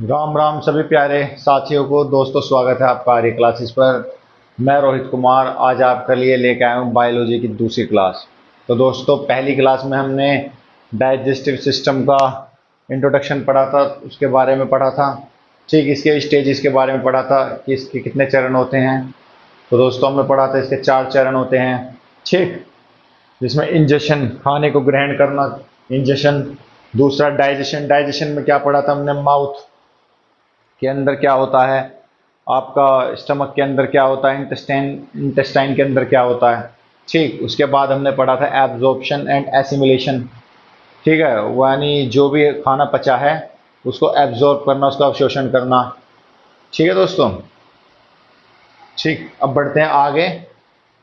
राम राम सभी प्यारे साथियों को। दोस्तों, स्वागत है आपका आर्य क्लासेस पर। मैं रोहित कुमार आज आपके लिए लेकर आया हूँ बायोलॉजी की दूसरी क्लास। तो दोस्तों, पहली क्लास में हमने डाइजेस्टिव सिस्टम का इंट्रोडक्शन पढ़ा था, उसके बारे में पढ़ा था। ठीक, इसके स्टेजेस के बारे में पढ़ा था कि इसके कितने चरण होते हैं। तो दोस्तों, हमने पढ़ा था इसके 4 चरण होते हैं। ठीक, जिसमें इंजेशन, खाने को ग्रहण करना, इंजेशन। दूसरा डाइजेशन। डाइजेशन में क्या पढ़ा था हमने? माउथ के अंदर क्या होता है, आपका स्टमक के अंदर क्या होता है, इंटेस्टाइन इंटेस्टाइन के अंदर क्या होता है। ठीक, उसके बाद हमने पढ़ा था एब्जॉर्प्शन एंड एसिमिलेशन। ठीक है, वो यानी जो भी खाना पचा है उसको एब्जॉर्ब करना, उसका अवशोषण करना। ठीक है दोस्तों। ठीक, अब बढ़ते हैं आगे।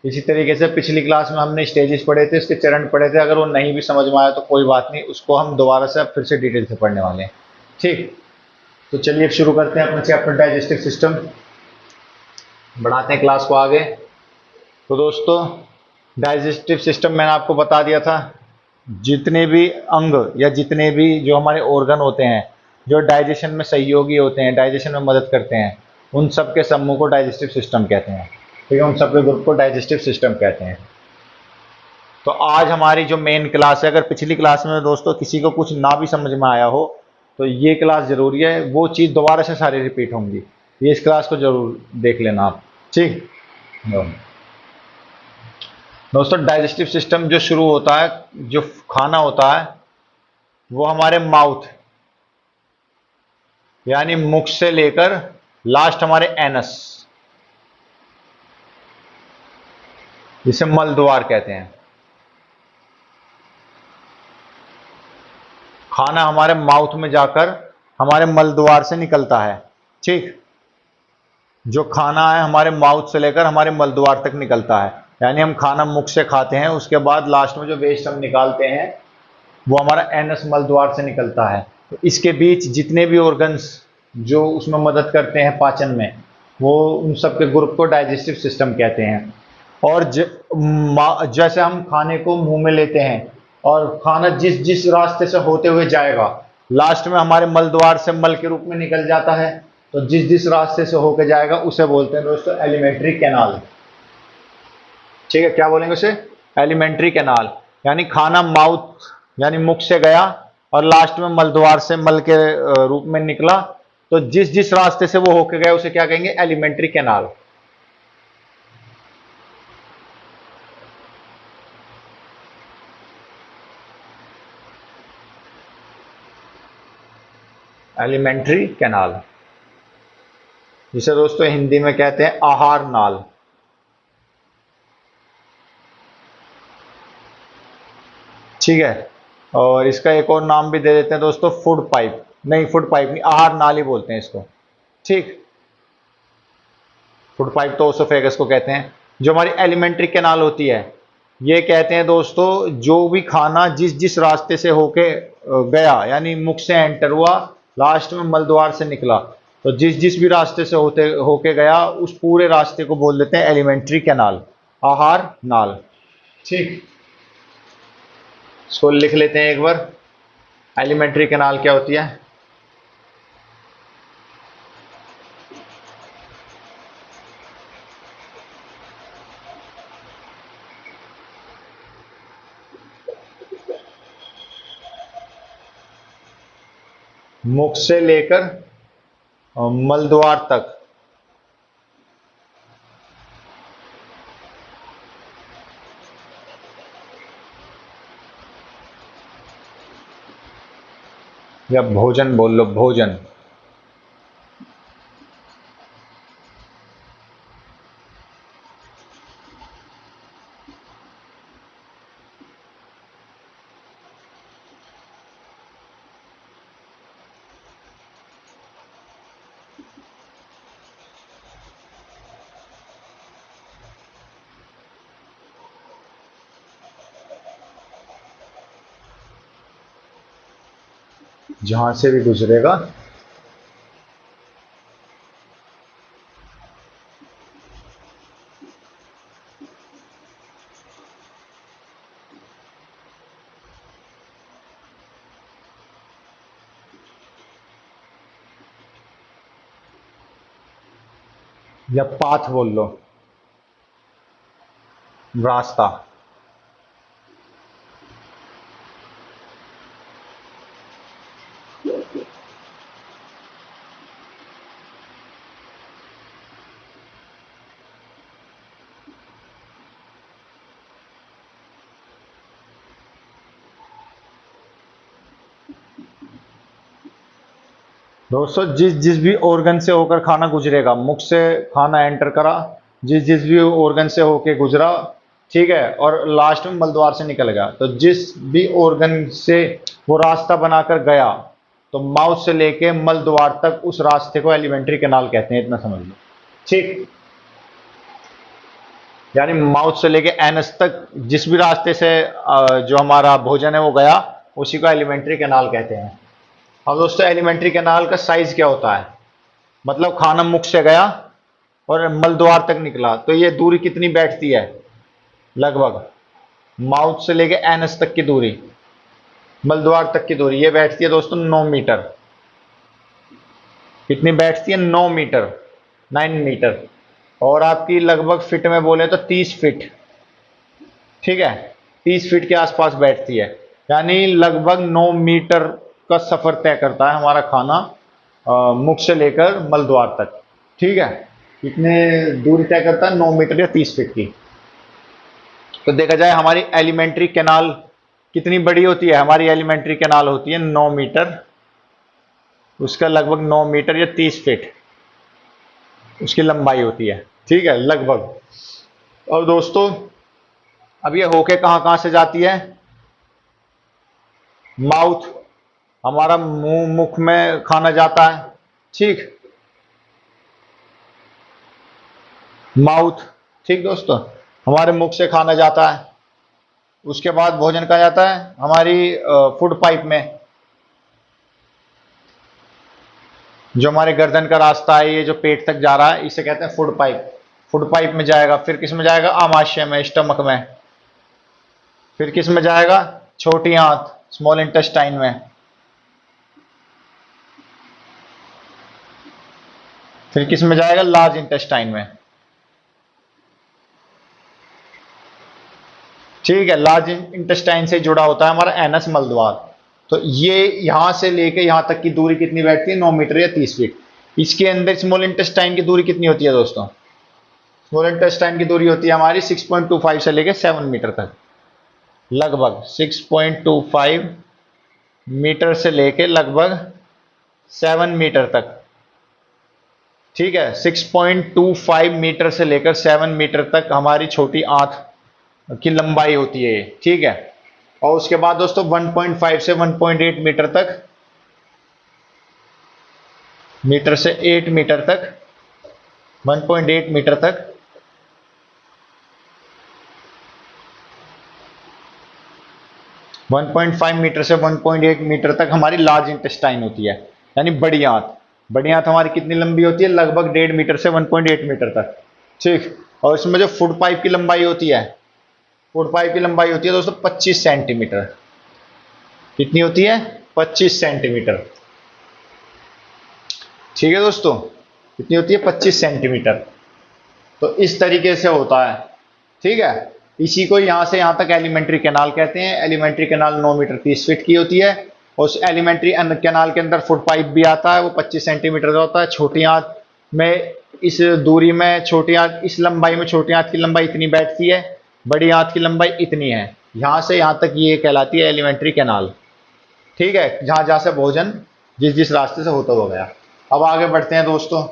इसी तरीके से पिछली क्लास में हमने स्टेजेस पढ़े थे, उसके चरण पढ़े थे। अगर वो नहीं भी समझ में आया तो कोई बात नहीं, उसको हम दोबारा से फिर से डिटेल से पढ़ने वाले हैं। ठीक, तो चलिए अब शुरू करते हैं अपना चैप्टर डाइजेस्टिव सिस्टम। बढ़ाते हैं क्लास को आगे। तो दोस्तों, डाइजेस्टिव सिस्टम मैंने आपको बता दिया था, जितने भी अंग या जितने भी जो हमारे ऑर्गन होते हैं जो डाइजेशन में सहयोगी होते हैं, डाइजेशन में मदद करते हैं, उन सब के समूह को डाइजेस्टिव सिस्टम कहते हैं। ठीक है, उन सब के ग्रुप को डाइजेस्टिव सिस्टम कहते हैं। तो आज हमारी जो मेन क्लास है, अगर पिछली क्लास में दोस्तों किसी को कुछ ना भी समझ में आया हो तो ये क्लास जरूरी है, वो चीज़ दोबारा से सारी रिपीट होंगी। ये इस क्लास को जरूर देख लेना आप। ठीक दोस्तों, डाइजेस्टिव सिस्टम जो शुरू होता है, जो खाना होता है वो हमारे माउथ यानी मुख से लेकर लास्ट हमारे एनस, जिसे मल द्वार कहते हैं। खाना हमारे माउथ में जाकर हमारे मल द्वार से निकलता है। ठीक, जो खाना है हमारे माउथ से लेकर हमारे मल द्वार तक निकलता है, यानी हम खाना मुख से खाते हैं, उसके बाद लास्ट में जो वेस्ट हम निकालते हैं वो हमारा एनस मल द्वार से निकलता है। तो इसके बीच जितने भी ऑर्गन्स जो उसमें मदद करते हैं पाचन में, वो उन सब के ग्रुप को डाइजेस्टिव सिस्टम कहते हैं। और जैसे हम खाने को मुंह में लेते हैं और खाना जिस जिस रास्ते से होते हुए जाएगा, लास्ट में हमारे मल द्वार से मल के रूप में निकल जाता है। तो जिस जिस रास्ते से होकर जाएगा उसे बोलते हैं दोस्तों एलिमेंट्री कैनाल। ठीक है, क्या बोलेंगे उसे? Alimentary canal. यानी खाना माउथ यानी मुख से गया और लास्ट में मल द्वार से मल के रूप में निकला, तो जिस जिस रास्ते से वो होके गया उसे क्या कहेंगे? Alimentary canal. एलिमेंट्री कैनाल, जिसे दोस्तों हिंदी में कहते हैं आहार नाल। ठीक है, और इसका एक और नाम भी दे देते हैं दोस्तों, फूड पाइप। नहीं, फूड पाइप नहीं, आहार नाल ही बोलते हैं इसको। ठीक, फूड पाइप तो ओसोफेगस को कहते हैं। जो हमारी एलिमेंट्री कैनाल होती है, ये कहते हैं दोस्तों जो भी खाना जिस जिस रास्ते से होके गया, यानी मुख से एंटर हुआ, लास्ट में मल द्वार से निकला, तो जिस जिस भी रास्ते से होते होके गया उस पूरे रास्ते को बोल देते हैं एलिमेंट्री कैनाल, आहार नाल। ठीक, इसको लिख लेते हैं एक बार, एलिमेंट्री कैनाल क्या होती है। मुख से लेकर मल द्वार तक या भोजन बोल लो, भोजन। जहां से भी गुजरेगा। या पाथ बोल लो, रास्ता। दोस्तों जिस जिस भी ऑर्गन से होकर खाना गुजरेगा, मुख से खाना एंटर करा, जिस जिस भी ऑर्गन से होके गुजरा, ठीक है, और लास्ट में मलद्वार से निकल गया, तो जिस भी ऑर्गन से वो रास्ता बनाकर गया, तो माउथ से लेके मलद्वार तक उस रास्ते को एलिमेंट्री कैनाल कहते हैं, इतना समझ लो। ठीक, यानी माउथ से लेके एनस तक जिस भी रास्ते से जो हमारा भोजन है वो गया, उसी को एलिमेंट्री कैनाल कहते हैं। अब दोस्तों एलिमेंट्री कैनाल का साइज क्या होता है, मतलब खाना मुख से गया और मलद्वार तक निकला, तो ये दूरी कितनी बैठती है, लगभग माउथ से लेके एनस तक की दूरी, मलद्वार तक की दूरी, ये बैठती है दोस्तों 9 मीटर। कितनी बैठती है, 9 मीटर, 9 मीटर। और आपकी लगभग फिट में बोले तो 30 फीट, ठीक है, 30 फीट के आसपास बैठती है। यानी लगभग 9 मीटर का सफर तय करता है हमारा खाना मुख से लेकर मलद्वार तक, ठीक है। कितने दूरी तय करता है, 9 मीटर या 30 फीट की। तो देखा जाए हमारी एलिमेंट्री कैनाल कितनी बड़ी होती है, हमारी एलिमेंट्री कैनाल होती है 9 मीटर, उसका लगभग 9 मीटर या 30 फीट उसकी लंबाई होती है, ठीक है, लगभग। और दोस्तों अब ये होके कहां कहां से जाती है, माउथ, हमारा मुंह, मुख में खाना जाता है, ठीक, माउथ, ठीक दोस्तों, हमारे मुख से खाना जाता है। उसके बाद भोजन कहा जाता है हमारी फूड पाइप में, जो हमारे गर्दन का रास्ता है, ये जो पेट तक जा रहा है, इसे कहते हैं फूड पाइप। फूड पाइप में जाएगा, फिर किस में जाएगा, आमाशय में, स्टमक में, फिर किस में जाएगा, छोटी आंत, स्मॉल इंटेस्टाइन में, फिर किस में जाएगा, लार्ज इंटेस्टाइन में, ठीक है। लार्ज इंटेस्टाइन से जुड़ा होता है हमारा एनस मलद्वार। तो ये यहां से लेके यहां तक की दूरी कितनी बैठती है, 9 मीटर या 30 फीट। इसके अंदर स्मॉल इंटेस्टाइन की दूरी कितनी होती है दोस्तों, स्मॉल इंटेस्टाइन की दूरी होती है हमारी 6.25 से लेके 7 मीटर तक, लगभग 6.25 मीटर से लेके लगभग 7 मीटर तक, ठीक है। 6.25 मीटर से लेकर 7 मीटर तक हमारी छोटी आंत की लंबाई होती है ये, ठीक है। और उसके बाद दोस्तों 1.5 से 1.8 मीटर तक, मीटर से 8 मीटर तक, 1.8 मीटर तक, 1.5 मीटर से 1.8 मीटर तक हमारी लार्ज इंटेस्टाइन होती है, यानी बड़ी आंत। बड़ी आंत हमारी कितनी लंबी होती है, लगभग 1.5 मीटर से 1.8 मीटर तक, ठीक। और इसमें जो फूड पाइप की लंबाई होती है, फूड पाइप की लंबाई होती है दोस्तों 25 सेंटीमीटर। कितनी होती है, 25 सेंटीमीटर, ठीक है दोस्तों, कितनी होती है, 25 सेंटीमीटर। तो इस तरीके से होता है, ठीक है। इसी को यहां से यहां तक एलिमेंट्री कैनाल कहते हैं। एलिमेंट्री कैनाल 9 मीटर 30 फीट की होती है। और उस एलिमेंट्री कैनाल के अंदर फुट पाइप भी आता है, वो 25 सेंटीमीटर का होता है। छोटी आंत में, इस दूरी में छोटी आंत, इस लंबाई में छोटी आंत की लंबाई इतनी बैठती है, बड़ी आंत की लंबाई इतनी है। यहां से यहां तक ये कहलाती है एलिमेंट्री कैनाल, ठीक है, जहां जहां से भोजन जिस जिस रास्ते से होता हुआ गया। अब आगे बढ़ते हैं दोस्तों,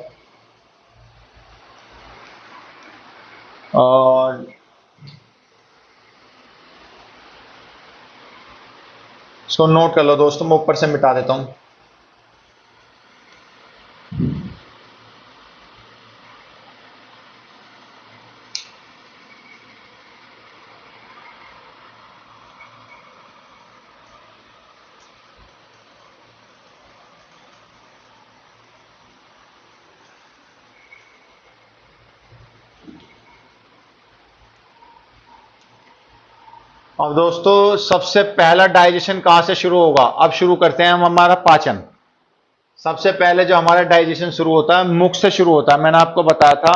और इसको नोट कर लो दोस्तों, मैं ऊपर से मिटा देता हूं। अब दोस्तों सबसे पहला डाइजेशन कहां से शुरू होगा, अब शुरू करते हैं हम हमारा पाचन। सबसे पहले जो हमारा डाइजेशन शुरू होता है मुख से शुरू होता है। मैंने आपको बताया था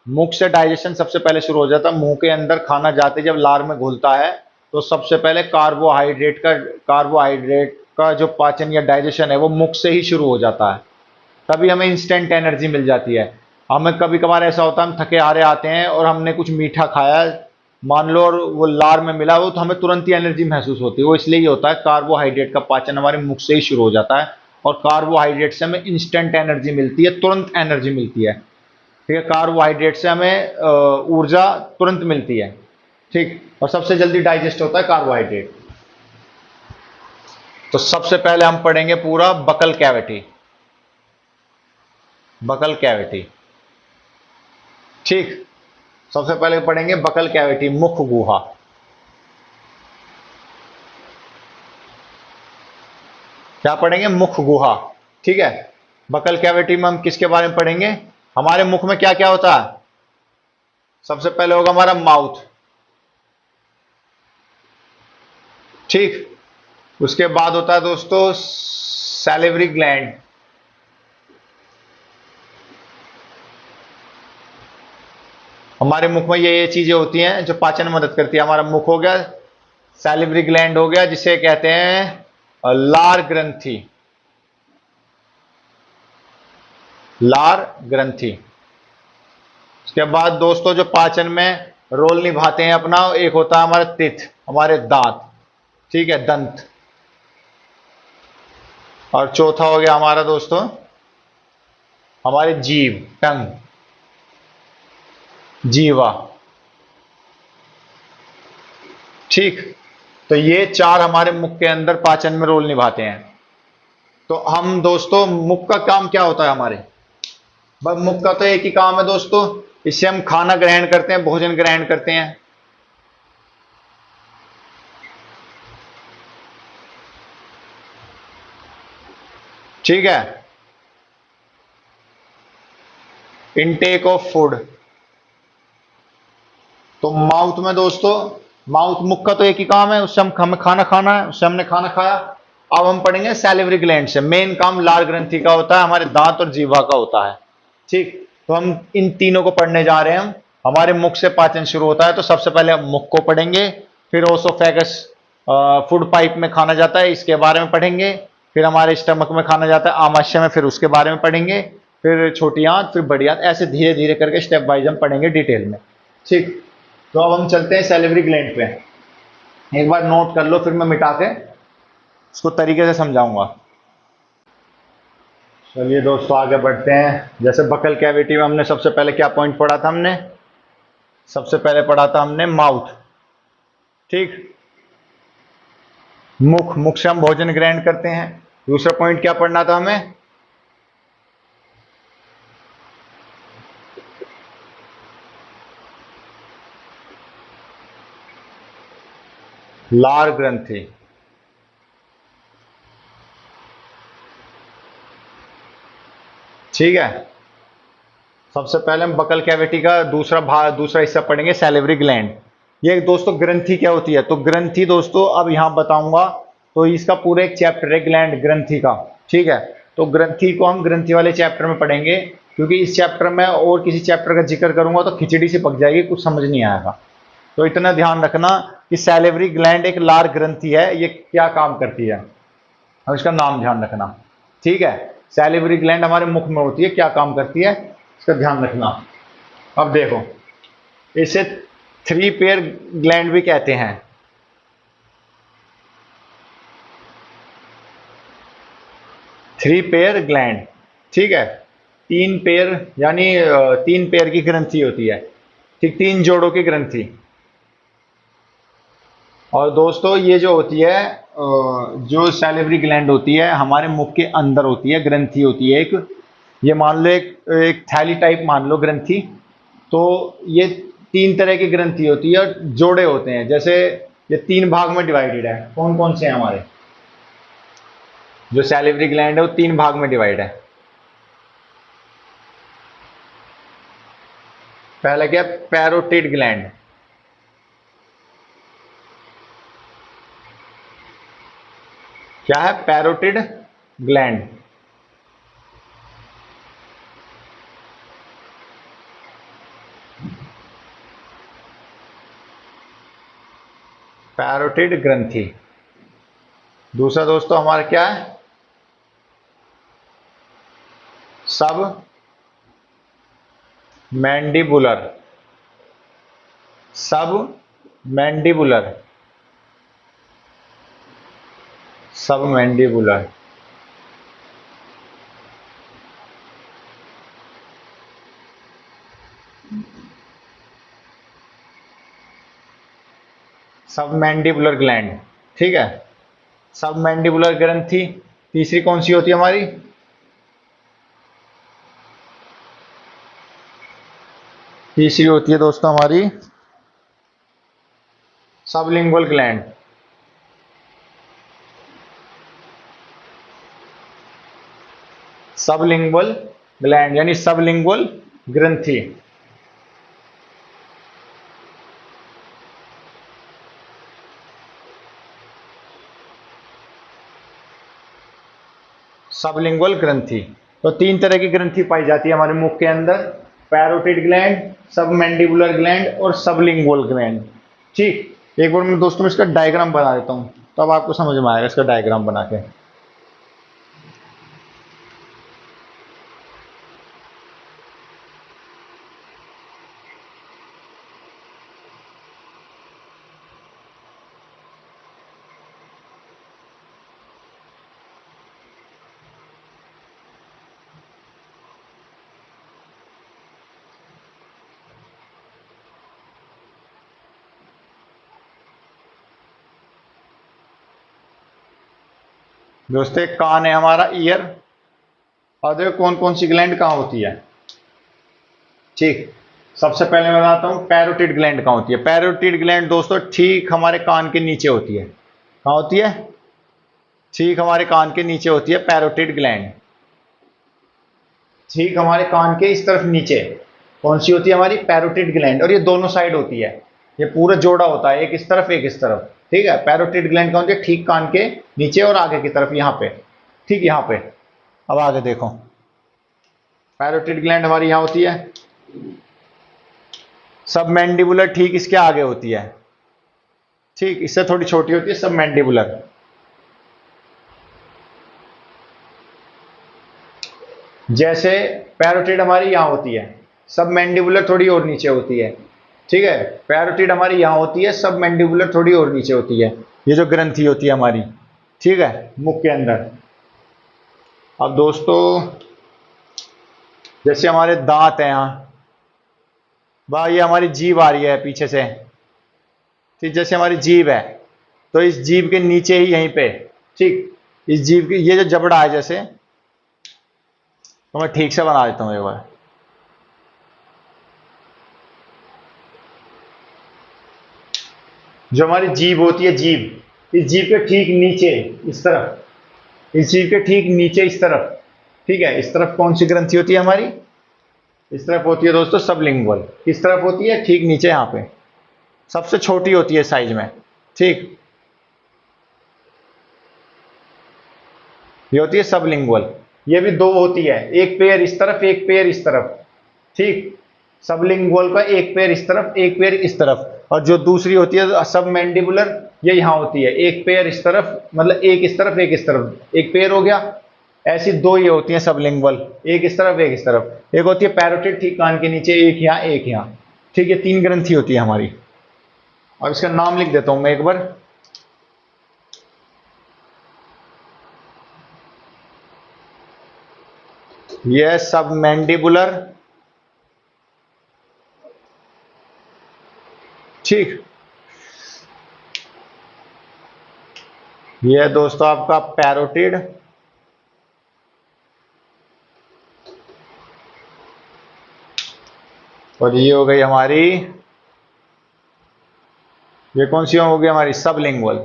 मुख से डाइजेशन सबसे पहले शुरू हो जाता है। मुंह के अंदर खाना जाते जब लार में घुलता है तो सबसे पहले कार्बोहाइड्रेट का जो पाचन या डाइजेशन है वो मुख से ही शुरू हो जाता है। तभी हमें इंस्टेंट एनर्जी मिल जाती है। हमें कभी कभार ऐसा होता है हम थके हारे आते हैं और हमने कुछ मीठा खाया मान लो और वो लार में मिला वो, तो हमें तुरंत ही एनर्जी महसूस होती है। वो इसलिए ही होता है कार्बोहाइड्रेट का पाचन हमारे मुख से ही शुरू हो जाता है और कार्बोहाइड्रेट से हमें इंस्टेंट एनर्जी मिलती है, तुरंत एनर्जी मिलती है। ठीक है, कार्बोहाइड्रेट से हमें ऊर्जा तुरंत मिलती है। ठीक, और सबसे जल्दी डाइजेस्ट होता है कार्बोहाइड्रेट। तो सबसे पहले हम पढ़ेंगे पूरा बकल कैविटी। बकल कैविटी, ठीक, सबसे पहले पढ़ेंगे बकल कैविटी, मुख गुहा। क्या पढ़ेंगे? मुख गुहा। ठीक है, बकल कैविटी में हम किसके बारे में पढ़ेंगे? हमारे मुख में क्या क्या होता है? सबसे पहले होगा हमारा माउथ, ठीक, उसके बाद होता है दोस्तों सैलिवरी ग्लैंड, हमारे मुख में ये चीजें होती हैं जो पाचन में मदद करती है। हमारा मुख हो गया, सैलिवरी ग्लैंड हो गया जिसे कहते हैं लार ग्रंथि, लार ग्रंथि। उसके बाद दोस्तों जो पाचन में रोल निभाते हैं अपना, एक होता है हमारा तिथ, हमारे दांत, ठीक है, दंत। और चौथा हो गया हमारा दोस्तों हमारे जीव, टंग, जीवा, ठीक। तो ये चार हमारे मुख के अंदर पाचन में रोल निभाते हैं। तो हम दोस्तों मुख का काम क्या होता है हमारे? बस मुख का तो एक ही काम है दोस्तों, इससे हम खाना ग्रहण करते हैं, भोजन ग्रहण करते हैं। ठीक है, इनटेक ऑफ फूड। तो माउथ में दोस्तों, माउथ, मुख का तो एक ही काम है, उससे हम हमें खाना खाना है, उससे हमने खाना खाया। अब हम पढ़ेंगे सैलिवरी ग्लैंड से। मेन काम लार ग्रंथि का होता है, हमारे दांत और जीवा का होता है। ठीक, तो हम इन तीनों को पढ़ने जा रहे हैं। हम हमारे मुख से पाचन शुरू होता है, तो सबसे पहले हम मुख को पढ़ेंगे, फिर ओसोफेगस, फूड पाइप में खाना जाता है, इसके बारे में पढ़ेंगे। फिर हमारे स्टमक में खाना जाता है, आमाशय में, फिर उसके बारे में पढ़ेंगे। फिर छोटी आंत, फिर बड़ी आंत, ऐसे धीरे धीरे करके स्टेप वाइज हम पढ़ेंगे डिटेल में। ठीक, तो अब हम चलते हैं सैलिवरी ग्लैंड पे। एक बार नोट कर लो, फिर मैं मिटा के उसको तरीके से समझाऊंगा। चलिए दोस्तों आगे बढ़ते हैं। जैसे बकल कैविटी में हमने सबसे पहले क्या पॉइंट पढ़ा था? हमने सबसे पहले पढ़ा था हमने माउथ, ठीक, मुख, मुख से हम भोजन ग्रहण करते हैं। दूसरा पॉइंट क्या पढ़ना था हमें? लार ग्रंथि, ठीक है। सबसे पहले हम बकल कैविटी का दूसरा भाग, दूसरा हिस्सा पढ़ेंगे, सैलिवरी ग्लैंड। ये दोस्तों ग्रंथि क्या होती है? तो ग्रंथि दोस्तों अब यहां बताऊंगा, तो इसका पूरा एक चैप्टर है ग्लैंड ग्रंथि का, ठीक है। तो ग्रंथि को हम ग्रंथि वाले चैप्टर में पढ़ेंगे, क्योंकि इस चैप्टर में और किसी चैप्टर का जिक्र करूंगा तो खिचड़ी से पक जाएगी, कुछ समझ नहीं आएगा। तो इतना ध्यान रखना कि सैलिवरी ग्लैंड एक लार ग्रंथि है, ये क्या काम करती है, और इसका नाम ध्यान रखना, ठीक है। सैलिवरी ग्लैंड हमारे मुख में होती है, क्या काम करती है इसका ध्यान रखना। अब देखो, इसे थ्री पेयर ग्लैंड भी कहते हैं, थ्री पेयर ग्लैंड, ठीक है। तीन पेयर यानी तीन पेयर की ग्रंथि होती है, ठीक, तीन जोड़ों की ग्रंथि। और दोस्तों ये जो होती है जो सैलिवरी ग्लैंड होती है हमारे मुख के अंदर होती है, ग्रंथि होती है एक। ये मान लो एक थैली टाइप मान लो ग्रंथि। तो ये तीन तरह की ग्रंथि होती है और जोड़े होते हैं। जैसे ये तीन भाग में डिवाइडेड है, कौन कौन से हैं हमारे? जो सैलिवरी ग्लैंड है वो तीन भाग में डिवाइड है। पहला क्या? पैरोटिड ग्लैंड, क्या है? Parotid gland. पैरोटिड ग्रंथि। दूसरा दोस्तों हमारा क्या है? सब मैंडिबुलर। सब मैंडिबुलर। सब मैंडिबुलर। सब मैंडिबुलर ग्लैंड। ठीक है, सब मैंडिबुलर ग्रंथि। तीसरी कौन सी होती है हमारी? तीसरी होती है दोस्तों हमारी सबलिंगुअल ग्लैंड। सबलिंगुअल ग्लैंड यानी सबलिंगुअल ग्रंथि। सबलिंगुअल ग्रंथि। तो तीन तरह की ग्रंथि पाई जाती है हमारे मुख के अंदर: पैरोटिड ग्लैंड, सबमैंडिबुलर ग्लैंड और सबलिंगुअल ग्लैंड। ठीक, एक बार मैं दोस्तों इसका डायग्राम बना देता हूं, तब आपको समझ में आएगा इसका डायग्राम बना के। दोस्तों एक कान है हमारा, ईयर। और देखो कौन कौन सी ग्लैंड कहाँ होती है। ठीक, सबसे पहले मैं बताता हूँ पैरोटिड ग्लैंड कहाँ होती है। पैरोटिड ग्लैंड दोस्तों ठीक हमारे कान के नीचे होती है। कहाँ होती है? ठीक हमारे कान के नीचे होती है पैरोटिड ग्लैंड। ठीक हमारे कान के इस तरफ नीचे कौन सी होती है? हमारी पैरोटिड ग्लैंड। और ये दोनों साइड होती है, ये पूरा जोड़ा होता है, एक इस तरफ एक इस तरफ। ठीक है, पैरोटिड ग्लैंड कौन सी है? ठीक कान के नीचे और आगे की तरफ, यहाँ पे। ठीक, यहाँ पे। अब आगे देखो, पैरोटिड ग्लैंड हमारी यहाँ होती है। सब मैंडिबुलर ठीक इसके आगे होती है। ठीक, इससे थोड़ी छोटी होती है सब मैंडिबुलर। जैसे पैरोटिड हमारी यहाँ होती है, सब मैंडिबुलर थोड़ी और नीचे होती है। ठीक है, पैरोटिड हमारी यहाँ होती है, सब मैंडिबुलर थोड़ी और नीचे होती है। ये जो ग्रंथि होती है हमारी, ठीक है, मुख के अंदर। अब दोस्तों जैसे हमारे दांत हैं यहाँ, वाह, ये हमारी जीभ आ रही है पीछे से। ठीक, जैसे हमारी जीभ है, तो इस जीभ के नीचे ही यहीं पे, ठीक, इस जीभ की ये जो जबड़ा है, जैसे, तो मैं ठीक से बना देता हूँ एक बार। जो हमारी जीभ होती है, जीभ, इस जीभ के ठीक नीचे इस तरफ, इस जीभ के ठीक नीचे इस तरफ, ठीक है, इस तरफ कौन सी ग्रंथि होती है हमारी? इस तरफ होती है दोस्तों सबलिंगुअल। किस तरफ होती है? ठीक नीचे यहाँ पे, सबसे छोटी होती है साइज में। ठीक, ये होती है सबलिंगुअल। ये भी दो होती है, एक पेयर इस तरफ एक पेयर इस तरफ। ठीक, सबलिंगुअल का एक पेयर इस तरफ एक पेयर इस तरफ। और जो दूसरी होती है सब मैंडिबुलर, ये यहाँ होती है, एक पेयर इस तरफ, मतलब एक इस तरफ एक इस तरफ, एक पेयर हो गया। ऐसी दो ये होती हैं सबलिंगुअल, एक इस तरफ एक इस तरफ। एक होती है पैरोटिड ठीक कान के नीचे, एक यहाँ एक यहाँ। ठीक है, तीन ग्रंथि होती है हमारी। अब इसका नाम लिख देता हूं मैं एक बार। यह सब मैंडिबुलर, ठीक, यह दोस्तों आपका पैरोटिड, और ये हो गई हमारी, ये कौन सी होगी हमारी? सबलिंगुअल।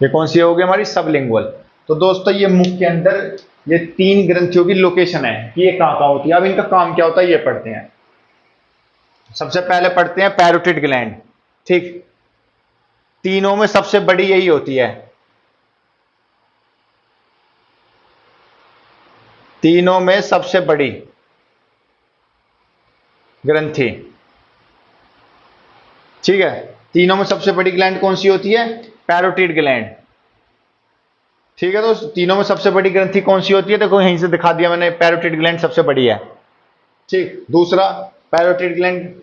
ये कौन सी होगी हमारी? सबलिंगुअल। तो दोस्तों ये मुख के अंदर ये तीन ग्रंथियों की लोकेशन है कि ये कहां कहां होती है। अब इनका काम क्या होता है ये पढ़ते हैं। सबसे पहले पढ़ते हैं पैरोटिड ग्लैंड। ठीक, तीनों में सबसे बड़ी यही होती है, तीनों में सबसे बड़ी ग्रंथि। ठीक है, तीनों में सबसे बड़ी ग्लैंड कौन सी होती है? Parotid gland. ठीक है, तो तीनों में सबसे बड़ी ग्रंथि कौन सी होती है? देखो यहीं से दिखा दिया मैंने, पैरोटिड ग्लैंड सबसे बड़ी है। ठीक, दूसरा पैरोटिड ग्लैंड,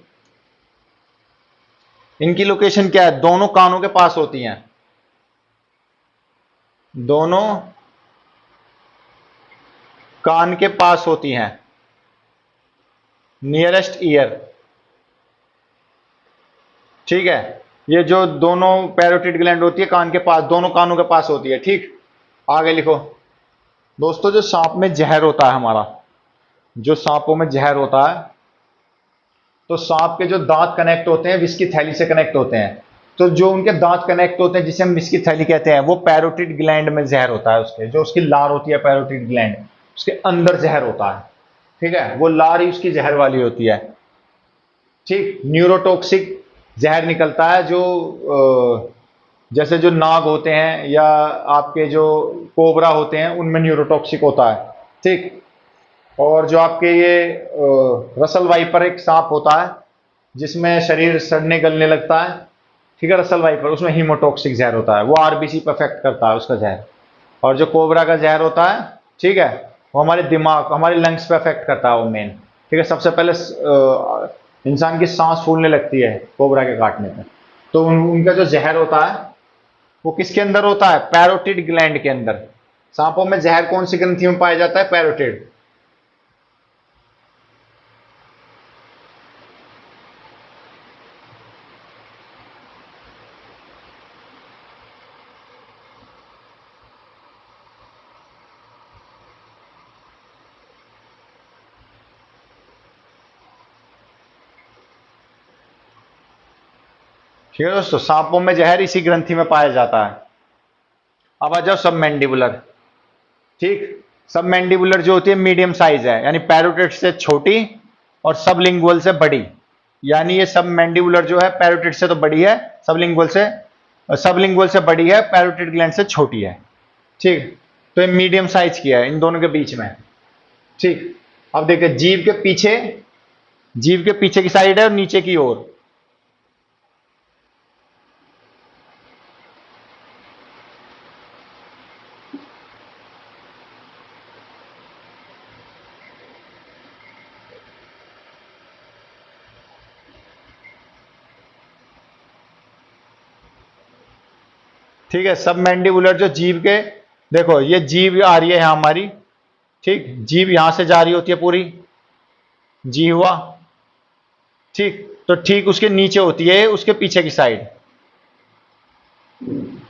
इनकी लोकेशन क्या है? दोनों कानों के पास होती हैं, दोनों कान के पास होती हैं, नियरेस्ट ईयर। ठीक है, ये जो दोनों पैरोटिड ग्लैंड होती है कान के पास, दोनों कानों के पास होती है। ठीक, आगे लिखो दोस्तों, जो सांप में जहर होता है हमारा, जो सांपों में जहर होता है, तो सांप के जो दांत कनेक्ट होते हैं विस्की थैली से कनेक्ट होते हैं, तो जो उनके दांत कनेक्ट होते हैं जिसे हम विस्की थैली कहते हैं, वो पैरोटिड ग्लैंड में जहर होता है। उसके जो उसकी लार होती है पैरोटिड ग्लैंड, उसके अंदर जहर होता है। ठीक है, वो लार ही उसकी जहर वाली होती है। ठीक, न्यूरोटॉक्सिक जहर निकलता है, जो जैसे जो नाग होते हैं या आपके जो कोबरा होते हैं उनमें न्यूरोटॉक्सिक होता है। ठीक, और जो आपके ये रसल वाइपर एक सांप होता है जिसमें शरीर सड़ने गलने लगता है। ठीक है, रसल वाइपर, उसमें हीमोटॉक्सिक जहर होता है, वो आरबीसी पर इफेक्ट करता है उसका जहर। और जो कोबरा का जहर होता है, ठीक है, वो हमारे दिमाग, हमारे लंग्स पे इफेक्ट करता है वो मेन। ठीक है, सबसे पहले इंसान की सांस फूलने लगती है कोबरा के काटने पे। तो उनका जो जहर होता है वो किसके अंदर होता है? पैरोटिड ग्लैंड के अंदर। सांपों में जहर कौन सी ग्रंथि में पाया जाता है? पैरोटिड। ठीक है दोस्तों, सांपों में जहर इसी ग्रंथि में पाया जाता है। अब आ जाओ सब मैंडिबुलर। ठीक, सब मैंडिबुलर जो होती है मीडियम साइज है, यानी पैरोटिड से छोटी और सबलिंगुअल से बड़ी। यानी ये सब मैंडिबुलर जो है पैरोटिड से तो बड़ी है, सबलिंगुअल से बड़ी है, पैरोटिड ग्लैंड से छोटी है। ठीक, तो ये मीडियम साइज की है इन दोनों के बीच में। ठीक, अब देखिए जीभ के पीछे की साइड है और नीचे की ओर। ठीक है, सब मैंडिबुलर जो जीभ के, देखो ये जीभ आ रही है यहां हमारी। ठीक, जीभ यहां से जा रही होती है पूरी, जी हुआ। ठीक, तो ठीक उसके नीचे होती है उसके पीछे की साइड,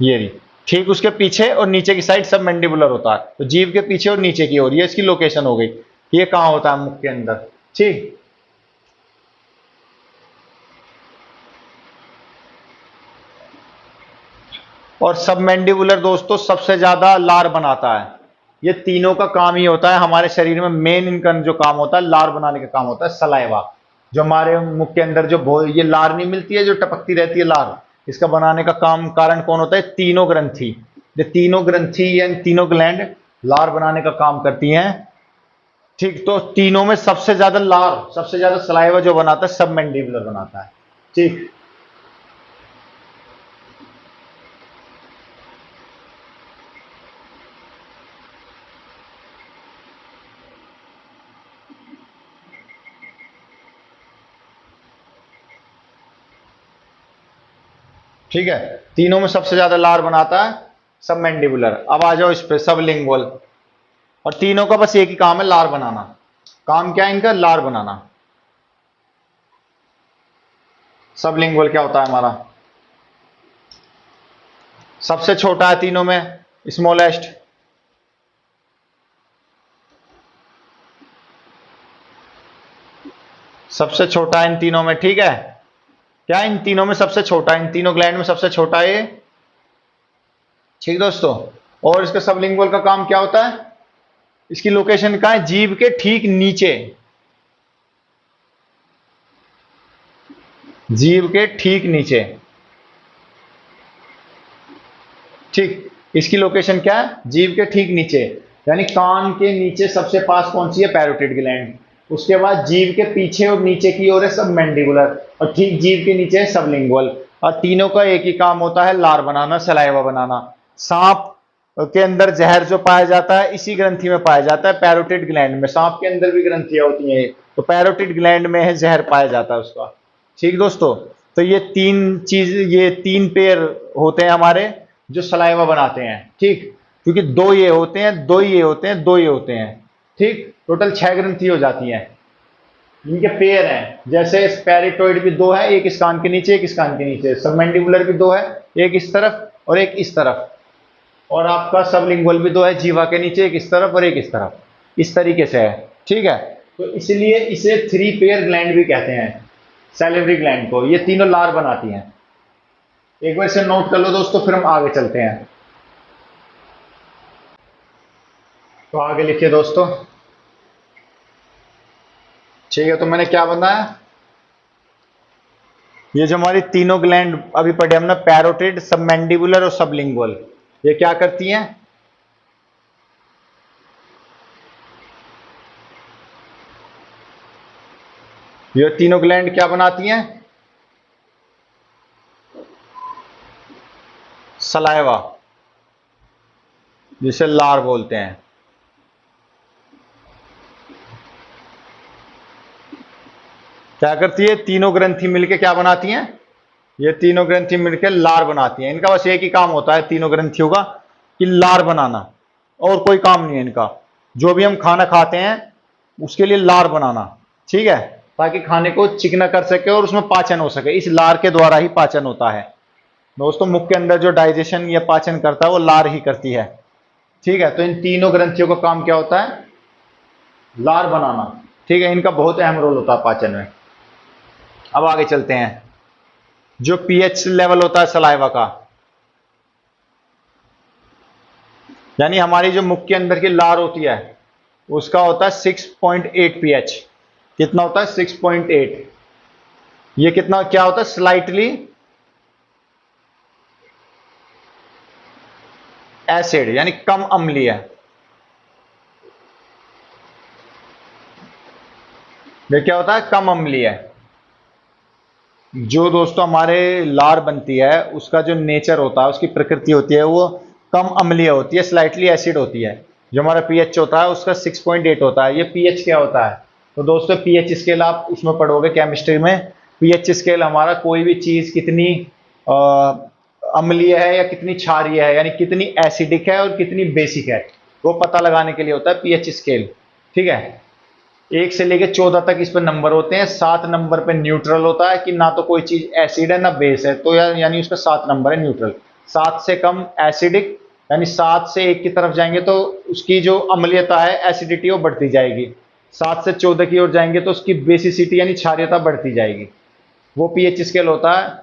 ये रही। ठीक उसके पीछे और नीचे की साइड सब मैंडिबुलर होता है। तो जीभ के पीछे और नीचे की ओर, ये इसकी लोकेशन हो गई। ये कहां होता है? मुख के अंदर। ठीक, और सब मैंडिबुलर दोस्तों सबसे ज्यादा लार बनाता है। ये तीनों का काम ही होता है हमारे शरीर में, मेन इनका जो काम होता है लार बनाने का काम होता है, सलाइवा। जो हमारे मुख के अंदर जो ये लार नहीं मिलती है जो टपकती रहती है लार, इसका बनाने का कारण कौन होता है? तीनों ग्रंथि। ये तीनों ग्रंथि या तीनों ग्लैंड लार बनाने का काम करती हैं। ठीक, तो तीनों में सबसे ज्यादा लार, सबसे ज्यादा सलाइवा जो बनाता है सब मैंडिबुलर बनाता है। ठीक, ठीक है, तीनों में सबसे ज्यादा लार बनाता है सब मैंडिबुलर। अब आ जाओ इस पे सबलिंगुअल, और तीनों का बस एक ही काम है, लार बनाना। काम क्या है इनका? लार बनाना। सबलिंगुअल क्या होता है हमारा? सबसे छोटा है तीनों में, स्मॉलेस्ट। सबसे छोटा है इन तीनों में। ठीक है, क्या इन तीनों में सबसे छोटा, इन तीनों ग्लैंड में सबसे छोटा है ये। ठीक दोस्तों, और इसका सबलिंगुअल का काम क्या होता है? इसकी लोकेशन कहां है? जीभ के ठीक नीचे, जीभ के ठीक नीचे। ठीक, इसकी लोकेशन क्या है? जीभ के ठीक नीचे, यानी कान के नीचे सबसे पास कौन सी है? Parotid gland. उसके बाद जीभ के पीछे और नीचे की ओर है सबमैंडिबुलर, और ठीक जीभ के नीचे है सबलिंगुअल। और तीनों का एक ही काम होता है, लार बनाना, सलाइवा बनाना। सांप के अंदर जहर जो पाया जाता है इसी ग्रंथि में पाया जाता है, पैरोटिड ग्लैंड में। सांप के अंदर भी ग्रंथियां होती हैं, तो पैरोटिड ग्लैंड में है जहर पाया जाता है उसका। ठीक दोस्तों, तो ये तीन पेयर होते हैं हमारे जो सलाइवा बनाते हैं। ठीक, क्योंकि दो ये होते हैं, दो ये होते हैं, दो ये होते हैं। ठीक, टोटल 6 ग्रंथि हो जाती हैं। इनके पेयर हैं, जैसे पैरेटोइड भी दो है, एक इस कान के नीचे, एक इस कान के नीचे। सबमैंडिबुलर भी दो है, एक इस तरफ और एक इस तरफ। और आपका सबलिंगुअल भी दो है, जीवा के नीचे, एक इस तरफ और एक इस तरफ। इस तरीके से है। ठीक है, तो इसलिए इसे 3 पेयर ग्लैंड भी कहते हैं, सैलिवरी ग्लैंड को। ये तीनों लार बनाती हैं। एक बार इसे नोट कर लो दोस्तों, फिर हम आगे चलते हैं। तो आगे लिखिए दोस्तों। ठीक है, तो मैंने क्या बनाया, ये जो हमारी तीनों ग्लैंड अभी पढ़े हमने, पैरोटिड, सबमैंडिबुलर और सबलिंगुअल, ये क्या करती हैं, ये तीनों ग्लैंड क्या बनाती हैं, सलाइवा, जिसे लार बोलते हैं। क्या करती है, तीनों ग्रंथि मिलके क्या बनाती हैं, ये तीनों ग्रंथि मिलकर लार बनाती हैं। इनका बस एक ही काम होता है तीनों ग्रंथियों का, कि लार बनाना, और कोई काम नहीं है इनका। जो भी हम खाना खाते हैं उसके लिए लार बनाना। ठीक है, ताकि खाने को चिकना कर सके और उसमें पाचन हो सके। इस लार के द्वारा ही पाचन होता है दोस्तों। मुख के अंदर जो डाइजेशन या पाचन करता है वो लार ही करती है। ठीक है, तो इन तीनों ग्रंथियों का काम क्या होता है, लार बनाना। ठीक है, इनका बहुत अहम रोल होता है पाचन में। अब आगे चलते हैं। जो पीएच लेवल होता है सलाइवा का, यानी हमारी जो मुख के अंदर की लार होती है उसका होता है 6.8 पीएच। कितना होता है, 6.8। ये कितना क्या होता है, स्लाइटली एसिड, यानी कम अम्लीय। ये क्या होता है, कम अम्लीय। जो दोस्तों हमारे लार बनती है उसका जो नेचर होता है, उसकी प्रकृति होती है, वो कम अम्लीय होती है, स्लाइटली एसिड होती है। जो हमारा पीएच होता है उसका 6.8 होता है। ये पीएच क्या होता है, तो दोस्तों पीएच स्केल आप उसमें पढ़ोगे केमिस्ट्री में। पीएच स्केल हमारा कोई भी चीज कितनी अम्लीय है या कितनी क्षारीय है, यानी कितनी एसिडिक है और कितनी बेसिक है, वो पता लगाने के लिए होता है पीएच स्केल। ठीक है, 1 से लेकर 14 तक इस पर नंबर होते हैं। 7 नंबर पे न्यूट्रल होता है, कि ना तो कोई चीज एसिड है ना बेस है, तो यानी उसका 7 नंबर है न्यूट्रल। 7 से कम एसिडिक, यानी 7 से 1 की तरफ जाएंगे तो उसकी जो अम्लीयता है, एसिडिटी, वो बढ़ती जाएगी। 7 से 14 की ओर जाएंगे तो उसकी बेसिसिटी यानी क्षारीयता बढ़ती जाएगी। वो पीएच स्केल होता है।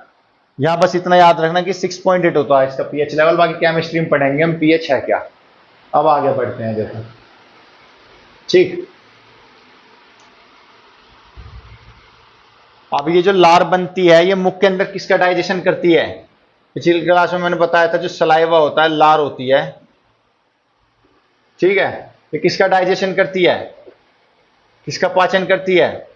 यहां बस इतना याद रखना कि 6.8 होता है इसका पीएच लेवल। बाकी केमिस्ट्री में पढ़ेंगे हम पीएच है क्या। अब आगे बढ़ते हैं देखो। ठीक, अब ये जो लार बनती है ये मुख के अंदर किसका डाइजेशन करती है, पिछली क्लास में मैंने बताया था जो सलाइवा होता है लार होती है। ठीक है, ये किसका डाइजेशन करती है, किसका पाचन करती है,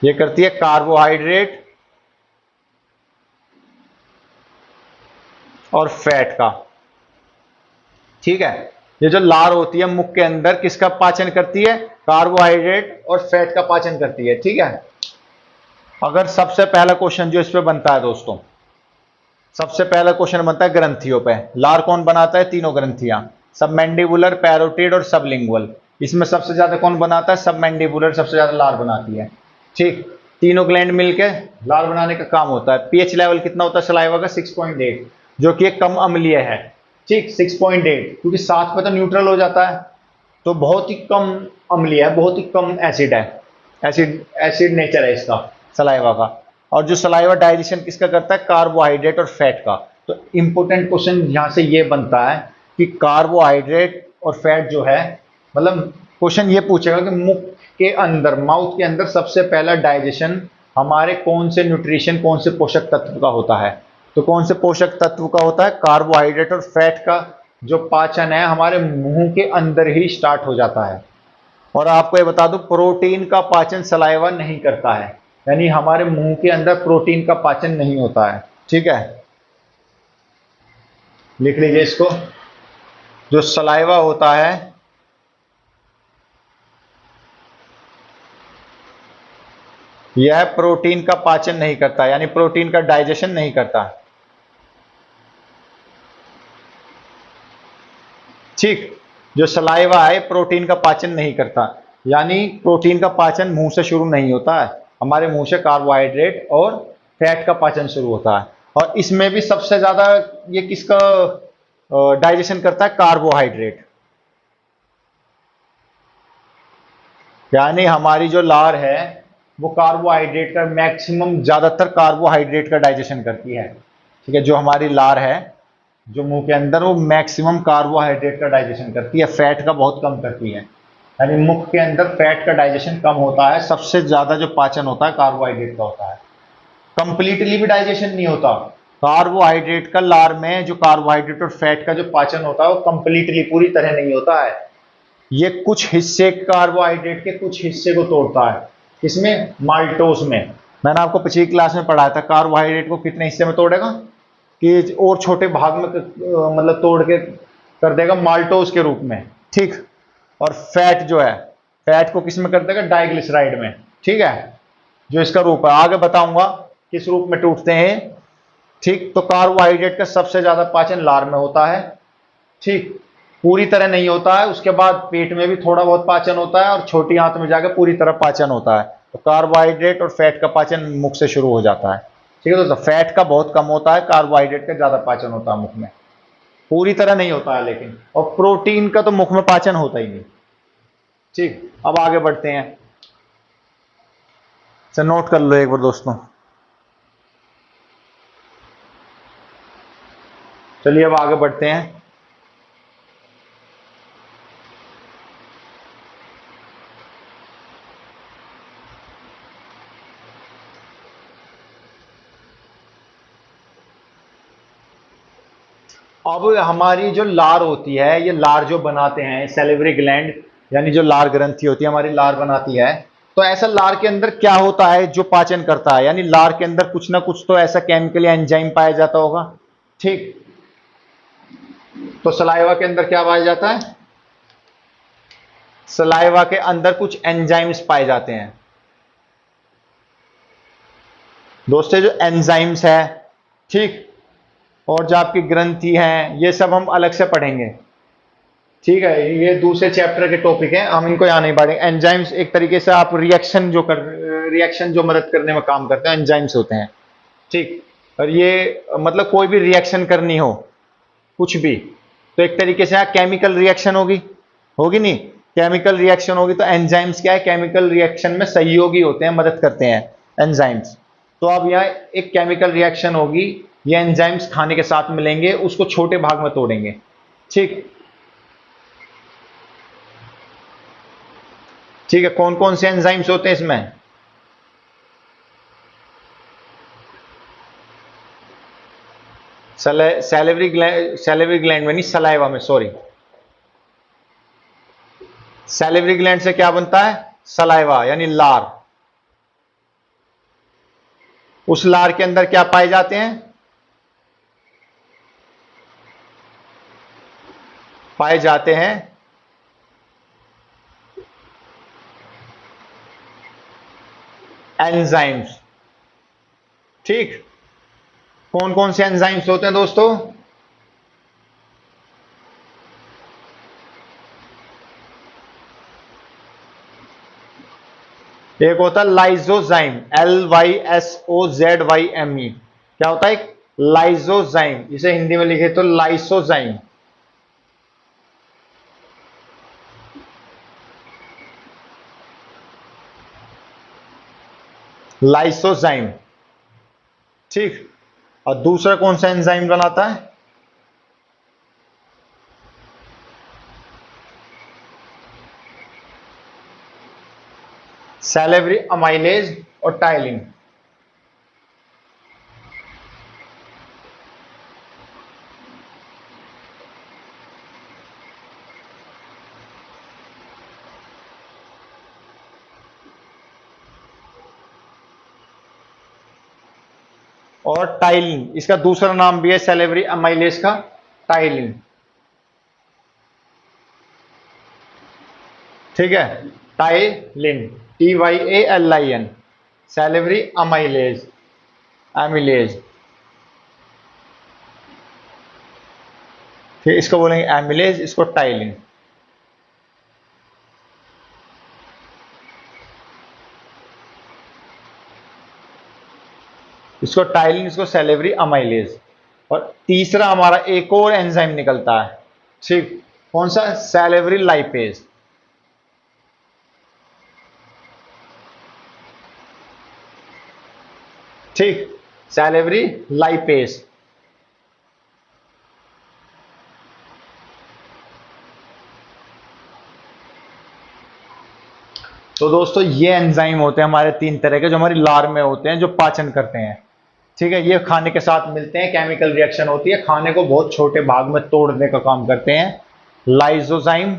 ये करती है कार्बोहाइड्रेट और फैट का। ठीक है, ये जो लार होती है मुख के अंदर किसका पाचन करती है, कार्बोहाइड्रेट और फैट का पाचन करती है। ठीक है, अगर सबसे पहला क्वेश्चन जो इस पे बनता है दोस्तों, सबसे पहला क्वेश्चन बनता है ग्रंथियों पे। लार कौन बनाता है, तीनों ग्रंथियां, सबमैंडिबुलर, पैरोटिड और सबलिंगुअल। इसमें सबसे ज्यादा कौन बनाता है, सबमैंडिबुलर सबसे ज्यादा लार बनाती है। ठीक, तीनों ग्लैंड मिलकर लार बनाने का काम होता है। पीएच लेवल कितना होता है सलाइवा का, 6.8, जो कि एक कम अम्लीय है। ठीक, 6.8, क्योंकि 7 पे तो न्यूट्रल हो जाता है, तो बहुत ही कम अम्लीय है, बहुत ही कम एसिड है, एसिड नेचर है इसका सलाइवा का। और जो सलाइवा डाइजेशन किसका करता है, कार्बोहाइड्रेट और फैट का। तो इंपॉर्टेंट क्वेश्चन यहां से ये बनता है कि कार्बोहाइड्रेट और फैट जो है, मतलब क्वेश्चन ये पूछेगा कि मुख के अंदर, माउथ के अंदर सबसे पहला डाइजेशन हमारे कौन से न्यूट्रिशन, कौन से पोषक तत्व का होता है। तो कौन से पोषक तत्व का होता है? कार्बोहाइड्रेट और फैट का जो पाचन है हमारे मुंह के अंदर ही स्टार्ट हो जाता है। और आपको ये बता दूं, प्रोटीन का पाचन सलाइवा नहीं करता है, यानी हमारे मुंह के अंदर प्रोटीन का पाचन नहीं होता है। ठीक है, लिख लीजिए इसको। जो सलाइवा होता है यह प्रोटीन का पाचन नहीं करता, यानी प्रोटीन का डाइजेशन नहीं करता। ठीक, जो सलाइवा है प्रोटीन का पाचन नहीं करता, यानी प्रोटीन का पाचन मुंह से शुरू नहीं होता है, हमारे मुंह से कार्बोहाइड्रेट और फैट का पाचन शुरू होता है। और इसमें भी सबसे ज्यादा ये किसका डाइजेशन करता है? कार्बोहाइड्रेट। यानी हमारी जो लार है वो कार्बोहाइड्रेट का मैक्सिमम, ज्यादातर कार्बोहाइड्रेट का डाइजेशन करती है। ठीक है, जो हमारी लार है जो मुंह के अंदर, वो मैक्सिमम कार्बोहाइड्रेट का डाइजेशन करती है, फैट का बहुत कम करती है। यानी मुख के अंदर फैट का डाइजेशन कम होता है, सबसे ज्यादा जो पाचन होता है कार्बोहाइड्रेट का होता है। कंप्लीटली भी डाइजेशन नहीं होता कार्बोहाइड्रेट का, लार में जो कार्बोहाइड्रेट और फैट का जो पाचन होता है वो कंप्लीटली पूरी तरह नहीं होता है। ये कुछ हिस्से कार्बोहाइड्रेट के कुछ हिस्से को तोड़ता है। इसमें माल्टोस में, मैंने आपको पिछली क्लास में पढ़ाया था, कार्बोहाइड्रेट को कितने हिस्से में तोड़ेगा कि और छोटे भाग में मतलब तोड़ के कर देगा माल्टोस के रूप में। ठीक, और फैट जो है, फैट को किस में कर देगा? डाइग्लिसराइड में। ठीक है, जो इसका रूप है आगे बताऊंगा किस रूप में टूटते हैं। ठीक, तो कार्बोहाइड्रेट का सबसे ज्यादा पाचन लार में होता है। ठीक, पूरी तरह नहीं होता है, उसके बाद पेट में भी थोड़ा बहुत पाचन होता है और छोटी आंत में जाकर पूरी तरह पाचन होता है। तो कार्बोहाइड्रेट और फैट का पाचन मुख से शुरू हो जाता है। ठीक है दोस्तों, फैट का बहुत कम होता है, कार्बोहाइड्रेट का ज्यादा पाचन होता है मुख में, पूरी तरह नहीं होता है लेकिन। और प्रोटीन का तो मुख में पाचन होता ही नहीं। ठीक, अब आगे बढ़ते हैं, तो नोट कर लो एक बार दोस्तों। चलिए अब आगे बढ़ते हैं। अब हमारी जो लार होती है, ये लार जो बनाते हैं सैलिवरी ग्लैंड, यानी जो लार ग्रंथि होती है हमारी लार बनाती है। तो ऐसा लार के अंदर क्या होता है जो पाचन करता है? यानी लार के अंदर कुछ ना कुछ तो ऐसा केमिकल या एंजाइम पाया जाता होगा। ठीक, तो सलाइवा के अंदर क्या पाया जाता है? सलाइवा के अंदर कुछ एंजाइम्स पाए जाते हैं दोस्तों, जो एंजाइम्स है। ठीक, और जो आपकी ग्रंथि हैं ये सब हम अलग से पढ़ेंगे। ठीक है, ये दूसरे चैप्टर के टॉपिक हैं, हम इनको यहाँ नहीं पढ़ेंगे। एंजाइम्स एक तरीके से आप रिएक्शन जो मदद करने में काम करते हैं, एंजाइम्स होते हैं। ठीक, और ये मतलब कोई भी रिएक्शन करनी हो कुछ भी, तो एक तरीके से यहाँ केमिकल रिएक्शन होगी, होगी नहीं? केमिकल रिएक्शन होगी तो एंजाइम्स क्या है? केमिकल रिएक्शन में सहयोगी होते हैं, मदद करते हैं एंजाइम्स। तो अब यहाँ एक केमिकल रिएक्शन होगी, ये एंजाइम्स खाने के साथ मिलेंगे, उसको छोटे भाग में तोड़ेंगे। ठीक, ठीक है, कौन कौन से एंजाइम्स होते हैं इसमें? सैलिवरी ग्लैंड में नहीं, सलाइवा में, सॉरी। सैलिवरी ग्लैंड से क्या बनता है? सलाइवा यानी लार। उस लार के अंदर क्या पाए जाते हैं? पाए जाते हैं एंजाइम्स। ठीक, कौन कौन से एंजाइम्स होते हैं दोस्तों? एक होता है लाइजोजाइम, LYSOZYME। क्या होता है? एक लाइजोजाइम, इसे हिंदी में लिखे तो लाइसोजाइम। लाइसोजाइम। ठीक, और दूसरा कौन सा एंजाइम बनाता है? सैलिवरी अमाइलेज और टाइलिन। और टाइलिन, इसका दूसरा नाम भी है सैलिवरी अमाइलेज का, टाइलिन। ठीक है, ptyalin, TYALIN, salivary amylase, amylase. फिर इसको बोलेंगे एमिलेज, इसको टाइलिन। इसको टाइलिन, इसको सैलिवरी अमाइलेज। और तीसरा हमारा एक और एंजाइम निकलता है, ठीक, कौन सा? Salivary lipase. ठीक, सैलिवरी लाइपेज। तो दोस्तों ये एंजाइम होते हैं हमारे तीन तरह के, जो हमारी लार में होते हैं, जो पाचन करते हैं। ठीक है, ये खाने के साथ मिलते हैं, केमिकल रिएक्शन होती है, खाने को बहुत छोटे भाग में तोड़ने का काम करते हैं। लाइसोजाइम,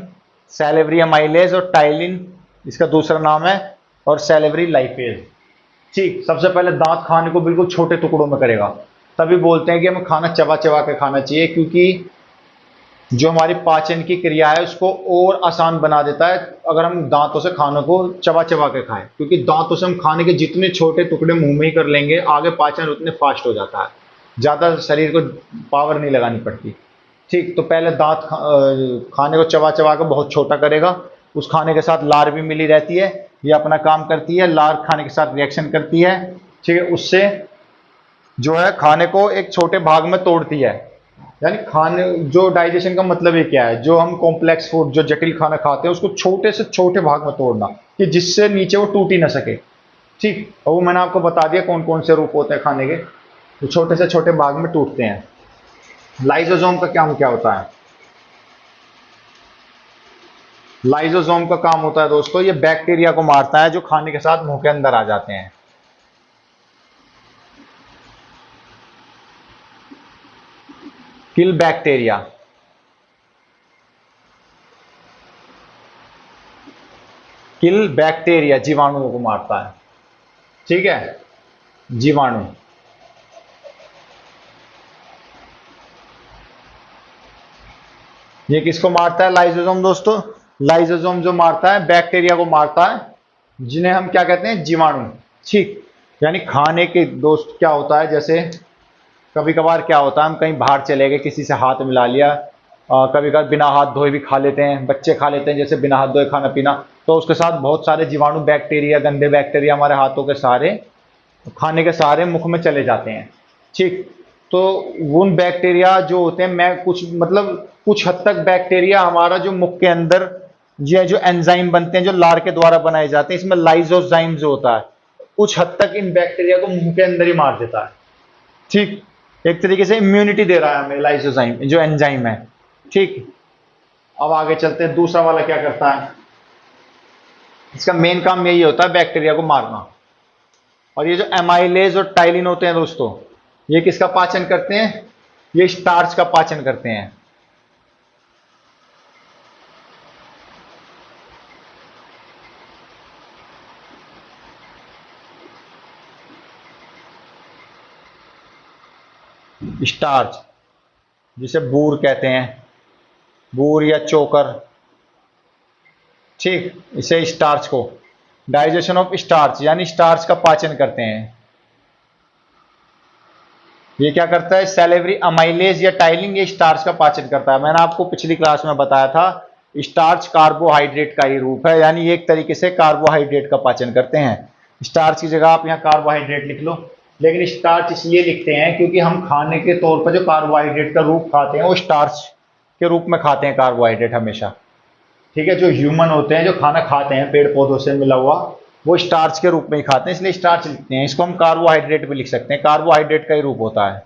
सैलिवरी अमाइलेज और टाइलिन, इसका दूसरा नाम है, और सैलिवरी लाइपेज। ठीक, सबसे पहले दांत खाने को बिल्कुल छोटे टुकड़ों में करेगा, तभी बोलते हैं कि हमें खाना चबा चबा के खाना चाहिए, क्योंकि जो हमारी पाचन की क्रिया है उसको और आसान बना देता है अगर हम दांतों से खानों को चबा चबा के खाएं, क्योंकि दांतों से हम खाने के जितने छोटे टुकड़े मुंह में ही कर लेंगे, आगे पाचन उतने फास्ट हो जाता है, ज़्यादा शरीर को पावर नहीं लगानी पड़ती। ठीक, तो पहले दांत खाने को चबा चबा के बहुत छोटा करेगा, उस खाने के साथ लार भी मिली रहती है, ये अपना काम करती है, लार खाने के साथ रिएक्शन करती है। ठीक है, उससे जो है खाने को एक छोटे भाग में तोड़ती है। यानी खाने, जो डाइजेशन का मतलब ये क्या है, जो हम कॉम्प्लेक्स फूड, जो जटिल खाना खाते हैं, उसको छोटे से छोटे भाग में तोड़ना, कि जिससे नीचे वो टूट ही ना सके। ठीक, और वो मैंने आपको बता दिया कौन कौन से रूप होते हैं खाने के, तो छोटे से छोटे भाग में टूटते हैं। लाइसोसोम का काम क्या होता है? लाइसोसोम का काम होता है दोस्तों, ये बैक्टीरिया को मारता है जो खाने के साथ मुंह के अंदर आ जाते हैं। किल बैक्टीरिया, किल बैक्टीरिया, जीवाणुओं को मारता है। ठीक है, जीवाणु। ये किसको मारता है? लाइसोसोम दोस्तों। लाइसोसोम जो मारता है, बैक्टीरिया को मारता है, जिन्हें हम क्या कहते हैं? जीवाणु। ठीक, यानी खाने के दोस्त क्या होता है, जैसे कभी कभार क्या होता है, हम कहीं बाहर चले गए, किसी से हाथ मिला लिया, कभी कभार बिना हाथ धोए भी खा लेते हैं, बच्चे खा लेते हैं जैसे बिना हाथ धोए खाना पीना, तो उसके साथ बहुत सारे जीवाणु, बैक्टीरिया, गंदे बैक्टीरिया हमारे हाथों के सहारे, खाने के सहारे मुख में चले जाते हैं। ठीक, तो उन बैक्टीरिया जो होते हैं, मैं कुछ मतलब कुछ हद तक बैक्टीरिया हमारा जो मुख के अंदर, ये जो एंजाइम बनते हैं जो लार के द्वारा बनाए जाते हैं, इसमें लाइसोजाइम जो होता है, कुछ हद तक इन बैक्टीरिया को मुंह के अंदर ही मार देता है। ठीक, एक तरीके से इम्यूनिटी दे रहा है हमें लाइसोजाइम, जो एंजाइम है। ठीक, अब आगे चलते हैं, दूसरा वाला क्या करता है? इसका मेन काम यही होता है, बैक्टीरिया को मारना। और ये जो एमाइलेज और टाइलिन होते हैं दोस्तों, ये किसका पाचन करते हैं? ये स्टार्च का पाचन करते हैं। स्टार्च, जिसे बूर कहते हैं, बूर या चोकर। ठीक, इसे स्टार्च को, डाइजेशन ऑफ स्टार्च, यानी स्टार्च का पाचन करते हैं। ये क्या करता है? सैलिवरी अमाइलेज या टाइलिन, ये स्टार्च का पाचन करता है। मैंने आपको पिछली क्लास में बताया था, स्टार्च कार्बोहाइड्रेट का ही रूप है, यानी एक तरीके से कार्बोहाइड्रेट का पाचन करते हैं। स्टार्च की जगह आप यहाँ कार्बोहाइड्रेट लिख लो, लेकिन स्टार्च इसलिए लिखते हैं क्योंकि हम खाने के तौर पर जो कार्बोहाइड्रेट का रूप खाते हैं, वो स्टार्च के रूप में खाते हैं कार्बोहाइड्रेट हमेशा। ठीक है, जो ह्यूमन होते हैं, जो खाना खाते हैं पेड़ पौधों से मिला हुआ, वो स्टार्च के रूप में ही खाते हैं, इसलिए स्टार्च लिखते हैं। इसको हम कार्बोहाइड्रेट भी लिख सकते हैं, कार्बोहाइड्रेट का ही रूप होता है।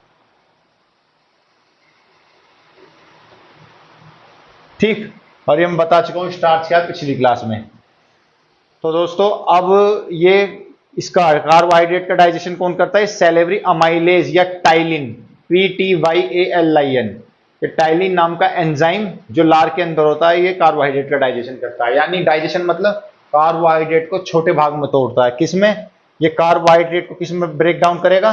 ठीक, और ये मैं बता चुका हूँ स्टार्च क्या पिछली क्लास में। तो दोस्तों अब ये इसका कार्बोहाइड्रेट का डाइजेशन कौन करता है? सैलिवरी अमाइलेज या टाइलिन, PTYALIN, ये टाइलिन नाम का एंजाइम जो लार के अंदर होता है, ये कार्बोहाइड्रेट का डाइजेशन करता है। यानी डाइजेशन मतलब कार्बोहाइड्रेट को छोटे भाग में तोड़ता है। किसमें? ये कार्बोहाइड्रेट को किस में ब्रेक डाउन करेगा?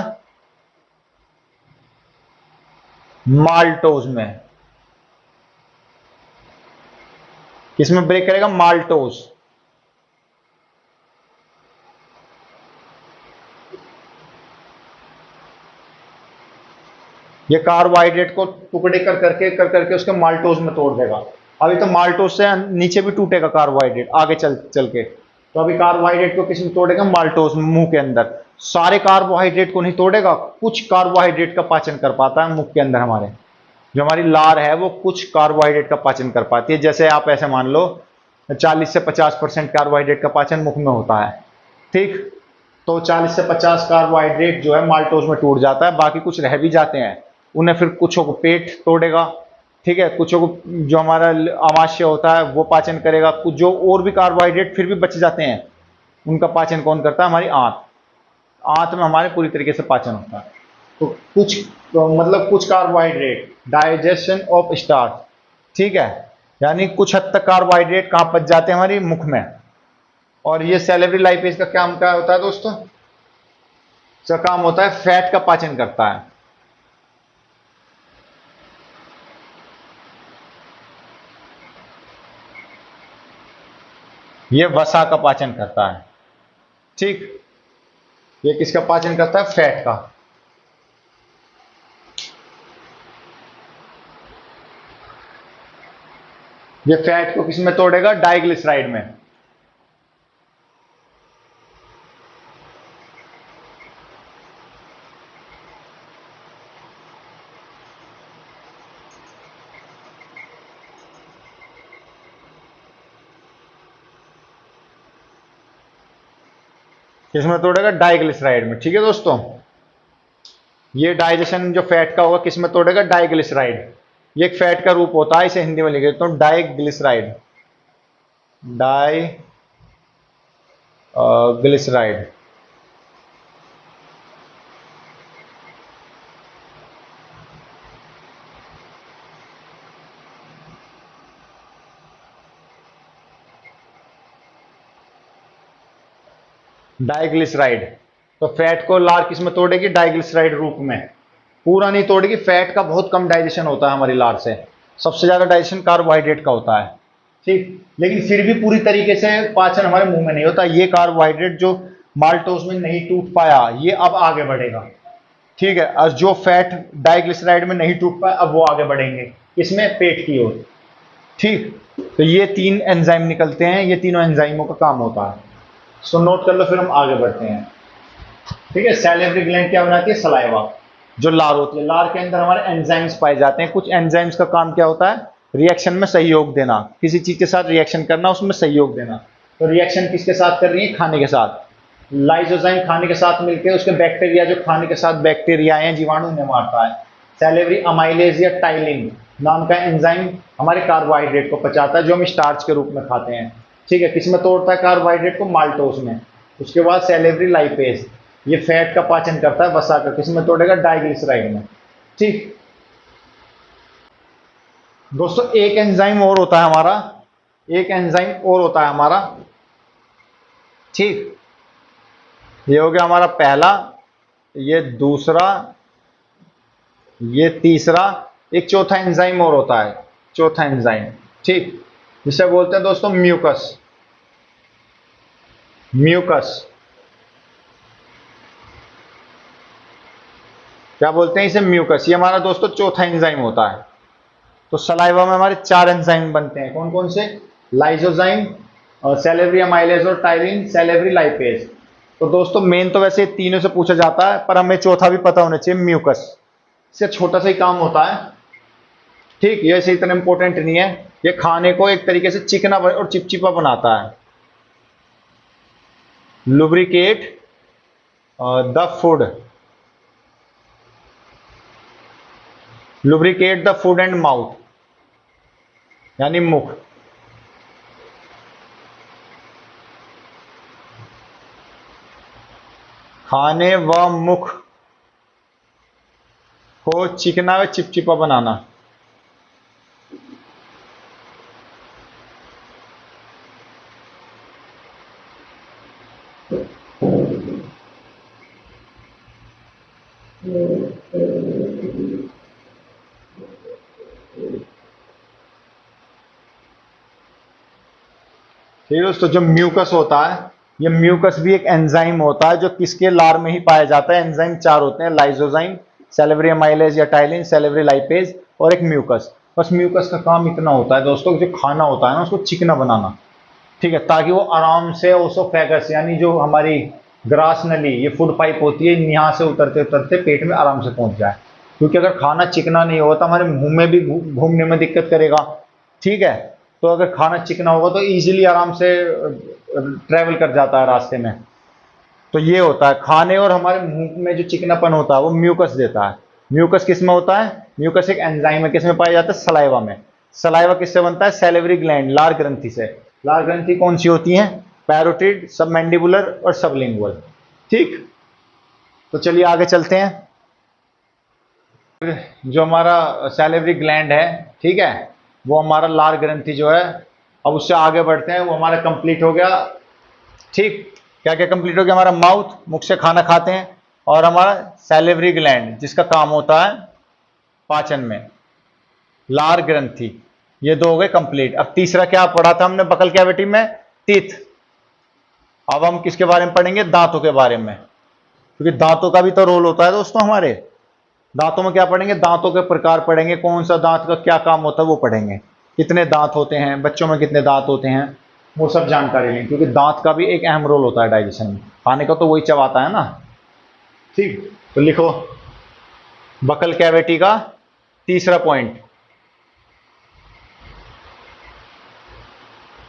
माल्टोज में। किसमें ब्रेक करेगा? माल्टोज। ये कार्बोहाइड्रेट को टुकड़े कर करके उसके माल्टोज में तोड़ देगा। अभी तो माल्टोज से नीचे भी टूटेगा कार्बोहाइड्रेट आगे चल चल के। तो अभी कार्बोहाइड्रेट को किस में तोड़ेगा? माल्टोज में, मुंह के अंदर। सारे कार्बोहाइड्रेट को नहीं तोड़ेगा, कुछ कार्बोहाइड्रेट का पाचन कर पाता है मुंह के अंदर। हमारे जो हमारी लार है वो कुछ कार्बोहाइड्रेट का पाचन कर पाती है। जैसे आप ऐसे मान लो 40 से 50% कार्बोहाइड्रेट का पाचन मुख में होता है, ठीक। तो 40 से 50 कार्बोहाइड्रेट जो है माल्टोज में टूट जाता है, बाकी कुछ रह भी जाते हैं। उन्हें फिर कुछों को पेट तोड़ेगा, ठीक है, कुछों को जो हमारा अमाशय होता है वो पाचन करेगा। कुछ जो और भी कार्बोहाइड्रेट फिर भी बच जाते हैं, उनका पाचन कौन करता है? हमारी आंत। आंत में हमारे पूरी तरीके से पाचन होता है। तो कुछ मतलब कुछ कार्बोहाइड्रेट, डाइजेशन ऑफ स्टार्च, ठीक है, यानी कुछ हद तक कार्बोहाइड्रेट कहां पच जाते हैं? हमारी मुख में। और ये सैलिवरी लाइपेज का काम क्या होता है दोस्तों? इसका काम होता है फैट का पाचन करता है। ये वसा का पाचन करता है, ठीक। ये किसका पाचन करता है? फैट का। ये फैट को किस में तोड़ेगा? डाइग्लिसराइड में। किसमें तोड़ेगा? डाइग्लिसराइड में, ठीक है दोस्तों। ये डाइजेशन जो फैट का होगा किसमें तोड़ेगा? डाइग्लिसराइड। ये एक फैट का रूप होता है, इसे हिंदी में लिख देता हूं डाइग्लिसराइड। ग्लिसराइड। डाइग्लिसराइड। तो फैट को लार किस में तोड़ेगी? डाइग्लिसराइड रूप में। पूरा नहीं तोड़ेगी, फैट का बहुत कम डाइजेशन होता है हमारी लार से। सबसे ज्यादा डाइजेशन कार्बोहाइड्रेट का होता है, ठीक। लेकिन फिर भी पूरी तरीके से पाचन हमारे मुंह में नहीं होता। ये कार्बोहाइड्रेट जो माल्टोज में नहीं टूट पाया, ये अब आगे बढ़ेगा, ठीक है। और जो फैट डाइग्लिसराइड में नहीं टूट पाया, अब वो आगे बढ़ेंगे इसमें, पेट की ओर, ठीक। तो ये 3 एंजाइम निकलते हैं, ये तीनों एंजाइमों का काम होता है। सो नोट कर लो, फिर हम आगे बढ़ते हैं, ठीक है। सैलिवरी ग्लैंड क्या बनाती है? सलाइवा। जो लार होती है, लार के अंदर हमारे एंजाइम्स पाए जाते हैं। कुछ एंजाइम्स का काम क्या होता है? रिएक्शन में सहयोग देना, किसी चीज के साथ रिएक्शन करना, उसमें सहयोग देना। तो रिएक्शन किसके साथ कर रही है? खाने के साथ। लाइसोजाइम खाने के साथ मिलकर उसके बैक्टीरिया, जो खाने के साथ बैक्टीरिया हैं, जीवाणु उन्हें मारता है। सैलिवरी अमाइलेज या टाइलिन नाम का एंजाइम हमारे कार्बोहाइड्रेट को पचाता है, जो हम स्टार्च के रूप में खाते हैं, ठीक है। किसमें तोड़ता है कार्बोहाइड्रेट को? माल्टोज में। उसके बाद सैलिवरी लाइपेज, ये फैट का पाचन करता है, वसा का। किसमें तोड़ेगा? डाइग्लिसराइड में, ठीक। दोस्तों एक एंजाइम और होता है हमारा, एक एंजाइम और होता है हमारा, ठीक। ये हो गया हमारा पहला, ये दूसरा, ये तीसरा। एक चौथा एंजाइम और होता है, चौथा एंजाइम, ठीक, जिसे बोलते हैं दोस्तों म्यूकस। म्यूकस क्या बोलते हैं इसे? म्यूकस। ये हमारा दोस्तों चौथा एंजाइम होता है। तो सलाइवा में हमारे 4 एंजाइम बनते हैं, कौन कौन से? लाइसोजाइम, सैलिवरी अमाइलेज और टाइलिन, सैलिवरी लाइपेज। तो दोस्तों मेन तो वैसे तीनों से पूछा जाता है, पर हमें चौथा भी पता होना चाहिए, म्यूकस। इससे छोटा सा ही काम होता है, ठीक। ये ऐसे इतना इंपॉर्टेंट नहीं है। ये खाने को एक तरीके से चिकना और चिपचिपा बनाता है। Lubricate the food, lubricate the food and mouth, यानी मुख। खाने व मुख को चिकना व चिपचिपा बनाना। ठीक है दोस्तों, जो म्यूकस होता है, ये म्यूकस भी एक एंजाइम होता है जो किसके लार में ही पाया जाता है। एंजाइम चार होते हैं, लाइसोजाइम, सैलिवरी अमाइलेज या टाइलिन, सैलिवरी लाइपेज और एक म्यूकस। बस म्यूकस का काम इतना होता है दोस्तों, जो खाना होता है ना उसको चिकना बनाना, ठीक है, ताकि वो आराम से ओसोफेगस यानी जो हमारी ग्रास नली, ये फूड पाइप होती है, यहाँ से उतरते उतरते पेट में आराम से पहुंच जाए। क्योंकि अगर खाना चिकना नहीं होगा तो हमारे मुंह में भी घूमने में दिक्कत करेगा, ठीक है। तो अगर खाना चिकना होगा तो इजीली आराम से ट्रेवल कर जाता है रास्ते में। तो ये होता है खाने, और हमारे मुंह में जो चिकनापन होता है वो म्यूकस देता है। म्यूकस किस में होता है? म्यूकस एक एंजाइम है, किस में पाया जाता है? सलाइवा में। सलाइवा किससे बनता है? सैलिवरी ग्लैंड, लार ग्रंथि से। लार ग्रंथि कौन सी होती है? पैरोटिड, सबमैंडिबुलर और सबलिंगुअल, ठीक। तो चलिए आगे चलते हैं। जो हमारा सैलिवरी ग्लैंड है, ठीक है, वो हमारा लार ग्रंथि जो है, अब उससे आगे बढ़ते हैं। वो हमारा कंप्लीट हो गया, ठीक। क्या क्या कंप्लीट हो गया? हमारा माउथ, मुख से खाना खाते हैं, और हमारा सैलिवरी ग्लैंड जिसका काम होता है पाचन में, लार ग्रंथि, ये दो हो गए कंप्लीट। अब तीसरा क्या पढ़ा था हमने बकल कैविटी में? टीथ। अब हम किसके बारे में पढ़ेंगे? दांतों के बारे में, क्योंकि दांतों का भी तो रोल होता है दोस्तों हमारे। दांतों में क्या पढ़ेंगे? दांतों के प्रकार पढ़ेंगे, कौन सा दांत का क्या काम होता है वो पढ़ेंगे, कितने दांत होते हैं, बच्चों में कितने दांत होते हैं, वो सब जानकारी लें, क्योंकि दांत का भी एक अहम रोल होता है डाइजेशन में। खाने का तो वही चबाता है ना, ठीक। तो लिखो बकल कैविटी का तीसरा पॉइंट।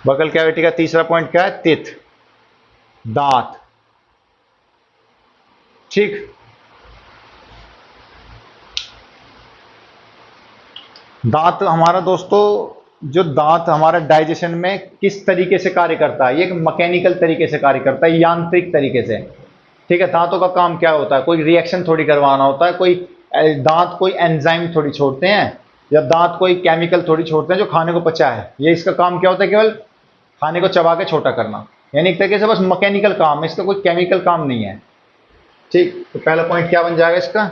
बकल कैविटी का तीसरा पॉइंट क्या है? टीथ, दांत, ठीक। दांत हमारा दोस्तों, जो दांत हमारा डाइजेशन में किस तरीके से कार्य करता है? ये एक मैकेनिकल तरीके से कार्य करता है, यांत्रिक तरीके से, ठीक है। दांतों का काम क्या होता है? कोई रिएक्शन थोड़ी करवाना होता है, कोई दांत कोई एंजाइम थोड़ी छोड़ते हैं, या दांत कोई केमिकल थोड़ी छोड़ते हैं जो खाने को पचा है। ये इसका काम क्या होता है? केवल खाने को चबा के छोटा करना, यानी एक तरीके से बस मैकेनिकल काम है, इसका कोई केमिकल काम नहीं है, ठीक। तो पहला पॉइंट क्या बन जाएगा इसका?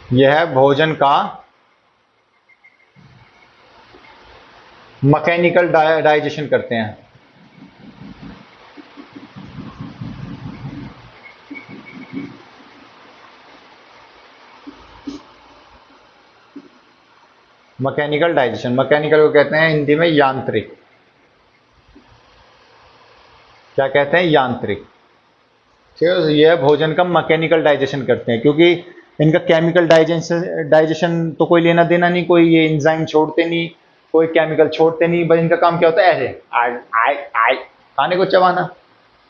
यह है भोजन का मैकेनिकल डाइजेशन करते हैं। मैकेनिकल डाइजेशन, मैकेनिकल को कहते हैं हिंदी में यांत्रिक। क्या कहते हैं? यांत्रिक, ठीक है। यह भोजन का मैकेनिकल डाइजेशन करते हैं, क्योंकि इनका केमिकल डाइजेशन तो कोई लेना देना नहीं, कोई ये एंजाइम छोड़ते नहीं, कोई केमिकल छोड़ते नहीं, बस इनका काम क्या होता है? ऐसे आई आई आई खाने को चबाना।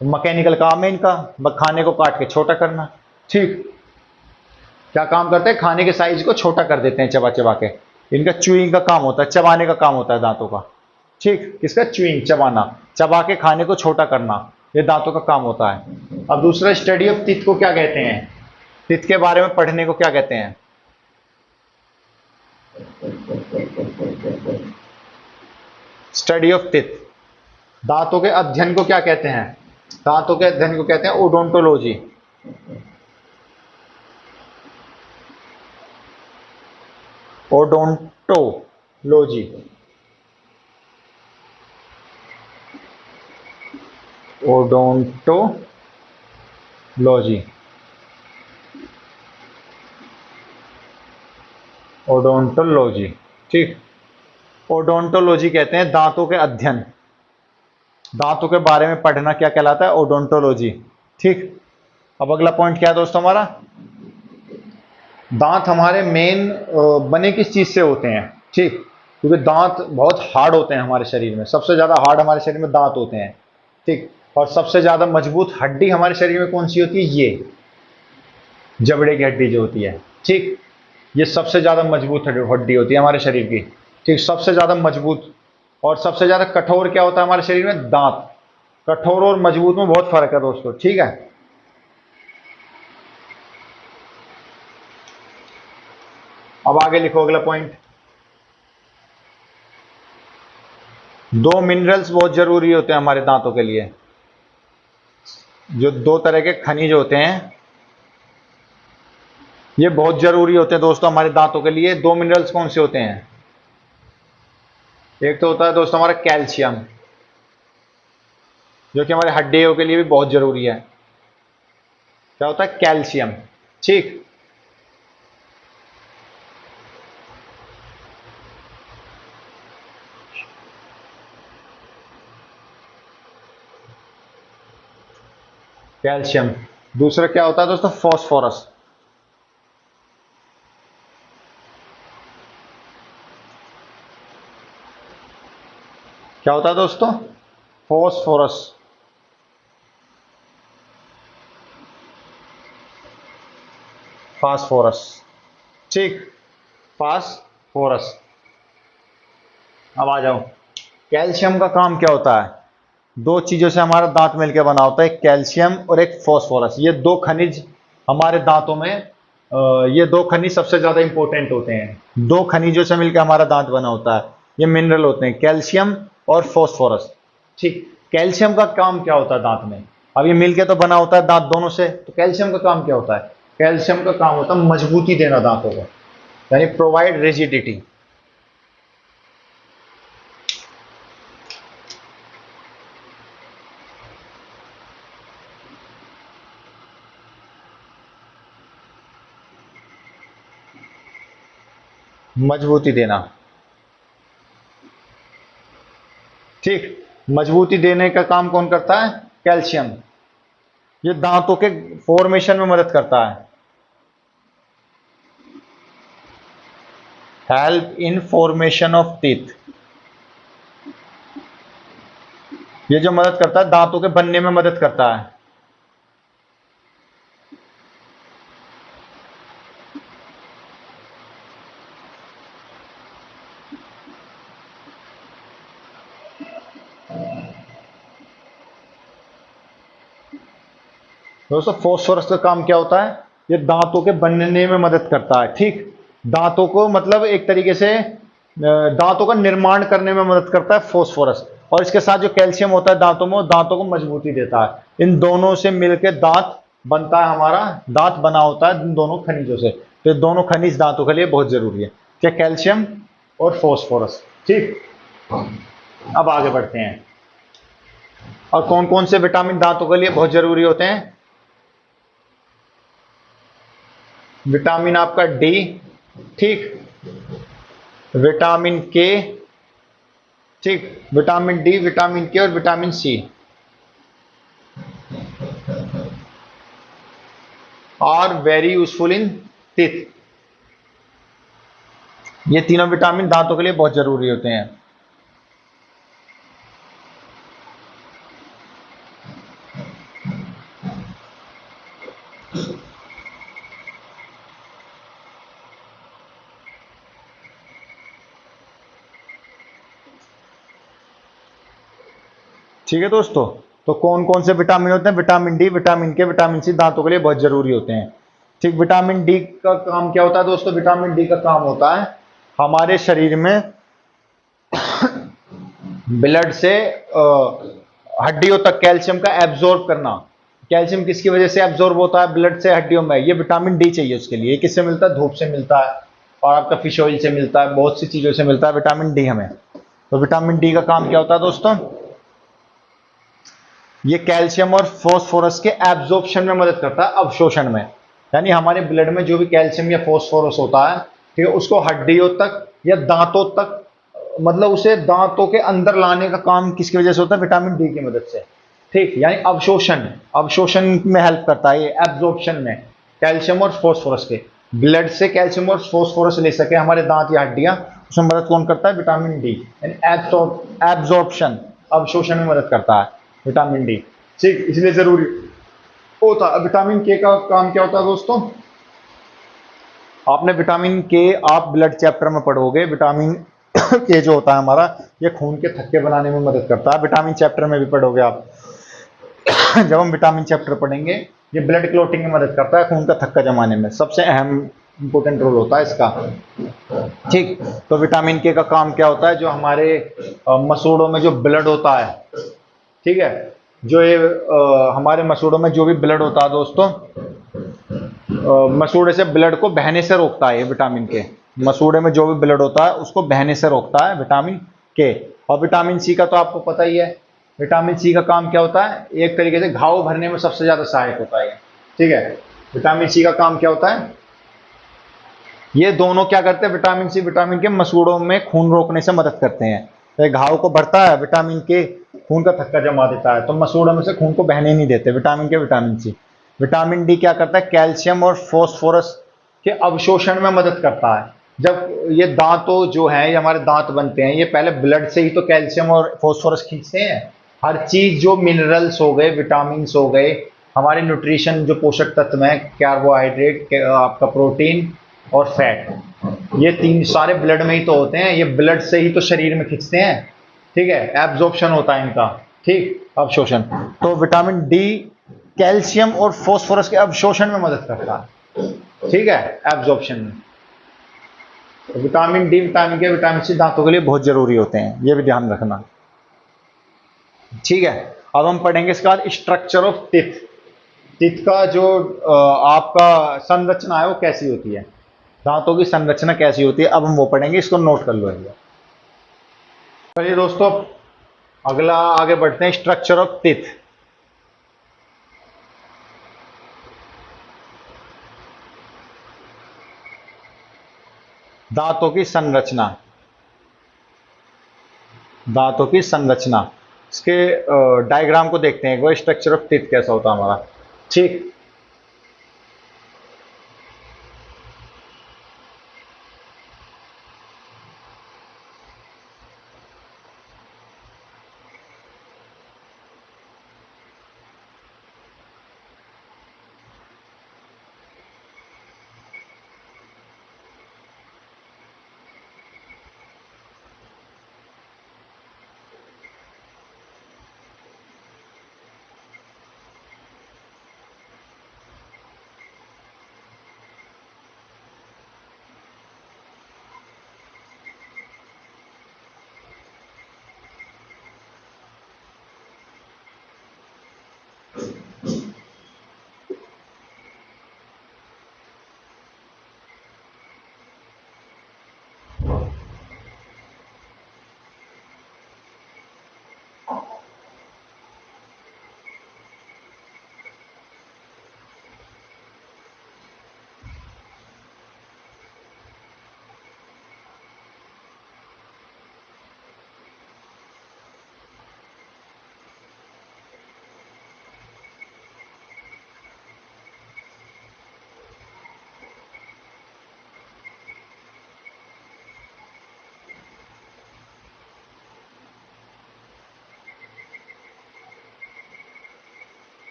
मैकेनिकल काम है इनका, बस खाने को काट के छोटा करना, ठीक। क्या काम करते हैं? खाने के साइज को छोटा कर देते हैं चबा चबा के। इनका च्यूइंग का काम होता है, चबाने का काम होता है दांतों का, ठीक। किसका? च्यूइंग, चबाना, चबा के खाने को छोटा करना, ये दांतों का काम होता है। अब दूसरा, स्टडी ऑफ टीथ को क्या कहते हैं? टीथ के बारे में पढ़ने को क्या कहते हैं? स्टडी ऑफ टीथ, दांतों के अध्ययन को क्या कहते हैं? दांतों के अध्ययन को कहते हैं ओडोंटोलॉजी। ओडोंटोलॉजी, ओडोंटोलॉजी, ओडोंटोलॉजी, ठीक। ओडोंटोलॉजी कहते हैं दांतों के अध्ययन, दांतों के बारे में पढ़ना क्या कहलाता है? ओडोंटोलॉजी, ठीक। अब अगला पॉइंट क्या है दोस्तों हमारा? दांत हमारे मेन बने किस चीज से होते हैं, ठीक। क्योंकि दांत बहुत हार्ड होते हैं हमारे शरीर में, सबसे ज्यादा हार्ड हमारे शरीर में दांत होते हैं, ठीक। और सबसे ज्यादा मजबूत हड्डी हमारे शरीर में कौन सी होती है? ये जबड़े की हड्डी जो होती है, ठीक। ये सबसे ज्यादा मजबूत हड्डी होती है हमारे शरीर की, ठीक। सबसे ज्यादा मजबूत और सबसे ज्यादा कठोर क्या होता है हमारे शरीर में? दांत। कठोर और मजबूत में बहुत फर्क है दोस्तों, ठीक है। अब आगे लिखो अगला पॉइंट। दो मिनरल्स बहुत जरूरी होते हैं हमारे दांतों के लिए, जो दो तरह के खनिज होते हैं, ये बहुत जरूरी होते हैं दोस्तों हमारे दांतों के लिए। दो मिनरल्स कौन से होते हैं? एक तो होता है दोस्तों हमारा कैल्शियम, जो कि हमारे हड्डियों के लिए भी बहुत जरूरी है। क्या होता है? कैल्शियम। ठीक। कैल्शियम। दूसरा क्या होता है दोस्तों? फॉस्फोरस। क्या होता है दोस्तों? फॉस्फोरस। फास्फोरस। ठीक। फास्फोरस। अब आ जाओ, कैल्शियम का काम क्या होता है? दो चीजों से हमारा दांत मिलकर बना होता है, एक कैल्शियम और एक फास्फोरस। ये दो खनिज हमारे दांतों में ये दो खनिज सबसे ज्यादा इंपॉर्टेंट होते हैं। दो खनिजों से मिलकर हमारा दांत बना होता है, ये मिनरल होते हैं, कैल्शियम और फास्फोरस। ठीक। कैल्शियम का काम क्या होता है दांत में? अब ये मिलके तो बना होता है दांत दोनों से, तो कैल्शियम का काम क्या होता है? कैल्शियम का काम होता है मजबूती देना दांतों को, यानी प्रोवाइड रिजिडिटी। मजबूती देना। ठीक। मजबूती देने का काम कौन करता है? कैल्शियम। ये दांतों के फॉर्मेशन में मदद करता है, help in formation of teeth. ये जो मदद करता है दांतों के बनने में मदद करता है। दोस्तों फॉस्फोरस का काम क्या होता है? ये दांतों के बनने में मदद करता है। ठीक। दांतों को मतलब एक तरीके से दांतों का निर्माण करने में मदद करता है फॉस्फोरस। और इसके साथ जो कैल्शियम होता है दांतों में, वो दांतों को मजबूती देता है। इन दोनों से मिलकर दांत बनता है, हमारा दांत बना होता है इन दोनों खनिजों से। तो ये दोनों खनिज दांतों के लिए बहुत जरूरी है, क्या? कैल्शियम और फॉस्फोरस। ठीक। अब आगे बढ़ते हैं, और कौन कौन से विटामिन दांतों के लिए बहुत जरूरी होते हैं? विटामिन आपका डी। ठीक। विटामिन के। ठीक। विटामिन डी, विटामिन के और vitamin C are very useful in teeth. ये तीनों विटामिन दांतों के लिए बहुत जरूरी होते हैं। ठीक है दोस्तों, तो कौन कौन से विटामिन होते हैं? विटामिन डी, विटामिन के, विटामिन सी दांतों के लिए बहुत जरूरी होते हैं। ठीक। विटामिन डी का काम क्या होता है दोस्तों? विटामिन डी का काम होता है हमारे शरीर में ब्लड से हड्डियों तक कैल्शियम का एब्जॉर्ब करना। कैल्शियम किसकी वजह से एब्जॉर्ब होता है ब्लड से हड्डियों में? ये विटामिन डी चाहिए उसके लिए। ये किससे मिलता है? धूप से मिलता है, और आपका फिश ऑयल से मिलता है, बहुत सी चीजों से मिलता है विटामिन डी हमें। तो विटामिन डी का काम क्या होता है दोस्तों? ये कैल्शियम और फास्फोरस के एब्जॉर्प्शन में मदद करता है, अवशोषण में। यानी हमारे ब्लड में जो भी कैल्शियम या फास्फोरस होता है, ठीक है, उसको हड्डियों तक या दांतों तक, मतलब उसे दांतों के अंदर लाने का काम किसकी वजह से होता है? विटामिन डी की मदद से। ठीक। यानी अवशोषण, अवशोषण में हेल्प करता है ये, एब्जॉर्प्शन में कैल्शियम और फास्फोरस के। ब्लड से कैल्शियम और फास्फोरस ले सके हमारे दांत या हड्डियां, उसमें मदद कौन करता है? Vitamin D. यानी एब्जॉर्प्शन, अवशोषण में मदद करता है विटामिन डी। ठीक। इसलिए जरूरी होता है। विटामिन के का काम क्या होता है दोस्तों? आपने विटामिन के आप ब्लड चैप्टर में पढ़ोगे। विटामिन के जो होता है हमारा, ये खून के थक्के बनाने में मदद करता है, विटामिन चैप्टर में भी पढ़ोगे आप। जब हम विटामिन चैप्टर पढ़ेंगे, ये ब्लड क्लोटिंग में मदद करता है, खून का थक्का जमाने में सबसे अहम इंपॉर्टेंट रोल होता है इसका। ठीक। तो विटामिन के का काम क्या होता है? जो हमारे मसूड़ों में जो ब्लड होता है, ठीक है, जो ये हमारे मसूड़ों में जो भी ब्लड होता है दोस्तों, मसूड़े से ब्लड को बहने से रोकता है ये विटामिन के। मसूड़े में जो भी ब्लड होता है उसको बहने से रोकता है विटामिन के। और विटामिन सी का तो आपको पता ही है, विटामिन सी का काम क्या होता है, एक तरीके से घाव भरने में सबसे ज्यादा सहायक होता है, ठीक है। विटामिन सी का काम क्या होता है, ये दोनों क्या करते हैं, विटामिन सी विटामिन के मसूड़ों में खून रोकने से मदद करते हैं। तो घाव को भरता है, विटामिन के खून का थक्का जमा देता है, तो मसूड़ों में से खून को बहने नहीं देते, विटामिन के विटामिन सी। विटामिन डी क्या करता है, कैल्शियम और फॉस्फोरस के अवशोषण में मदद करता है। जब ये दांतों जो है, ये हमारे दांत बनते हैं, ये पहले ब्लड से ही तो कैल्शियम और फॉस्फोरस खींचते हैं। हर चीज जो मिनरल्स हो गए, विटामिन हो गए, हमारे न्यूट्रिशन जो पोषक तत्व हैं, कार्बोहाइड्रेट, आपका प्रोटीन और फैट, ये तीन सारे ब्लड में ही तो होते हैं, ये ब्लड से ही तो शरीर में खींचते हैं, ठीक है। एब्जॉर्प्शन होता है इनका, ठीक, अवशोषण। तो विटामिन डी कैल्शियम और फॉस्फोरस के अवशोषण में मदद करता है, ठीक है, एब्जॉर्प्शन में। तो विटामिन डी, विटामिन के, विटामिन सी दांतों के लिए बहुत जरूरी होते हैं, ये भी ध्यान रखना, ठीक है। अब हम पढ़ेंगे इसके बाद स्ट्रक्चर ऑफ टिथ। टिथ का जो आपका संरचना है वो कैसी होती है, दांतों की संरचना कैसी होती है, अब हम वो पढ़ेंगे, इसको नोट कर लो। चलिए दोस्तों, अगला आगे बढ़ते हैं, स्ट्रक्चर ऑफ टिथ। दांतों की संरचना, दांतों की संरचना, इसके डायग्राम को देखते हैं, वो स्ट्रक्चर ऑफ टिथ कैसा होता है हमारा, ठीक।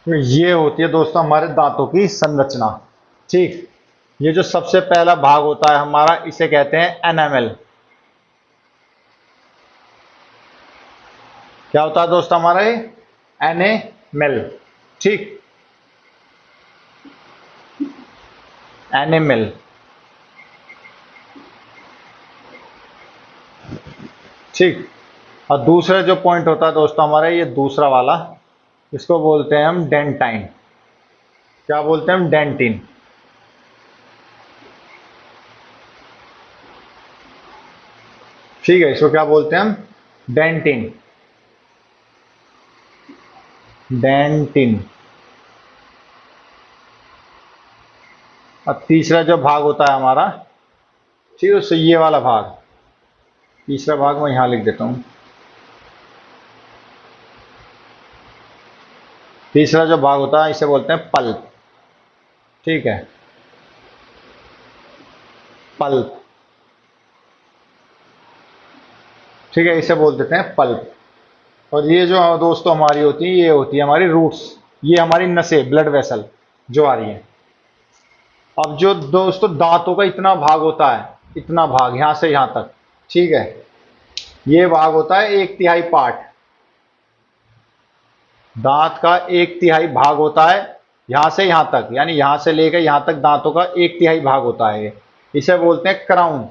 तो ये होती है दोस्तों हमारे दांतों की संरचना, ठीक। ये जो सबसे पहला भाग होता है हमारा, इसे कहते हैं एनामेल। क्या होता है दोस्तों हमारा ये, एनेमेल, ठीक, एनिमल, ठीक। और दूसरा जो पॉइंट होता है दोस्तों हमारा, ये दूसरा वाला, इसको बोलते हैं हम डेंटाइन। क्या बोलते हैं हम? डेंटिन। ठीक है, इसको क्या बोलते हैं हम? डेंटिन। डेंटिन। अब तीसरा जो भाग होता है हमारा, ठीक है, उससे ये वाला भाग, तीसरा भाग मैं यहां लिख देता हूं। तीसरा जो भाग होता है इसे बोलते हैं पल्प। ठीक है, पल्प। ठीक है, इसे बोल देते हैं पल्प। और ये जो दोस्तों हमारी होती है, ये होती है हमारी रूट्स। ये हमारी नसें, ब्लड वेसल जो आ रही है। अब जो दोस्तों दांतों का इतना भाग होता है, इतना भाग यहां से यहां तक, ठीक है, ये भाग होता है 1/3 पार्ट। दांत का 1/3 भाग होता है यहां से यहां तक, यानी यहां से लेकर यहां तक दांतों का 1/3 भाग होता है ये। इसे बोलते हैं क्राउन।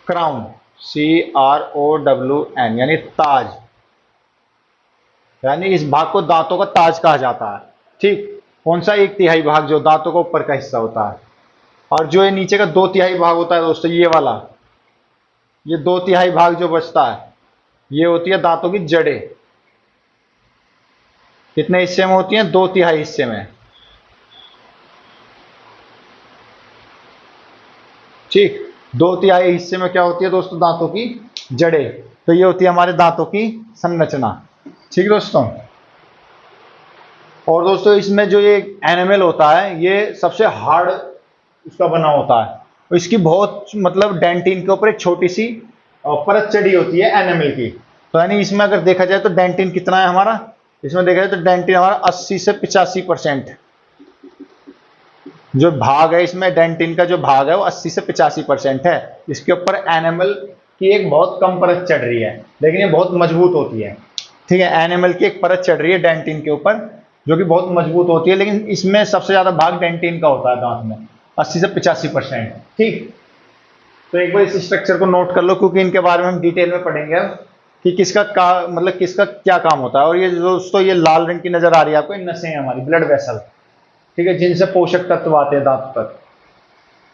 क्राउन, CROWN, यानी ताज। यानी इस भाग को दांतों का ताज कहा जाता है। ठीक, कौन सा? 1/3 भाग जो दांतों का ऊपर का हिस्सा होता है। और जो ये नीचे का 2/3 भाग होता है दोस्तों, ये वाला, ये 2/3 भाग जो बचता है, ये होती है दांतों की जड़ें। कितने हिस्से में होती हैं? 2/3 हिस्से में। ठीक, 2/3 हिस्से में क्या होती है दोस्तों? दांतों की जड़ें। तो ये होती है हमारे दांतों की संरचना। ठीक दोस्तों। और दोस्तों इसमें जो ये एनिमल होता है, ये सबसे हार्ड उसका बना होता है। और इसकी बहुत, मतलब डेंटिन के ऊपर एक छोटी सी परत चढ़ी होती है एनिमल की। तो यानी इसमें अगर देखा जाए तो डेंटिन कितना है हमारा? इसमें देखा जाए तो डेंटिन हमारा 80 से 85%। जो भाग है इसमें, डेंटिन का जो भाग है वो 80 से 85% है। इसके ऊपर एनिमल की एक बहुत कम परत चढ़ रही है, लेकिन ये बहुत मजबूत होती है। ठीक है, एनिमल की एक परत चढ़ रही है डेंटिन के ऊपर, जो कि बहुत मजबूत होती है, लेकिन इसमें सबसे ज्यादा भाग डेंटिन का होता है दांत में, 80 से 85%। ठीक, तो एक बार इस स्ट्रक्चर को नोट कर लो, क्योंकि इनके बारे में हम डिटेल में पढ़ेंगे अब कि किसका मतलब किसका क्या काम होता है। और ये दोस्तों, ये लाल रंग की नजर आ रही है आपको, नसें हैं हमारी, ब्लड वेसल। ठीक है, जिनसे पोषक तत्व आते हैं दांतों तक।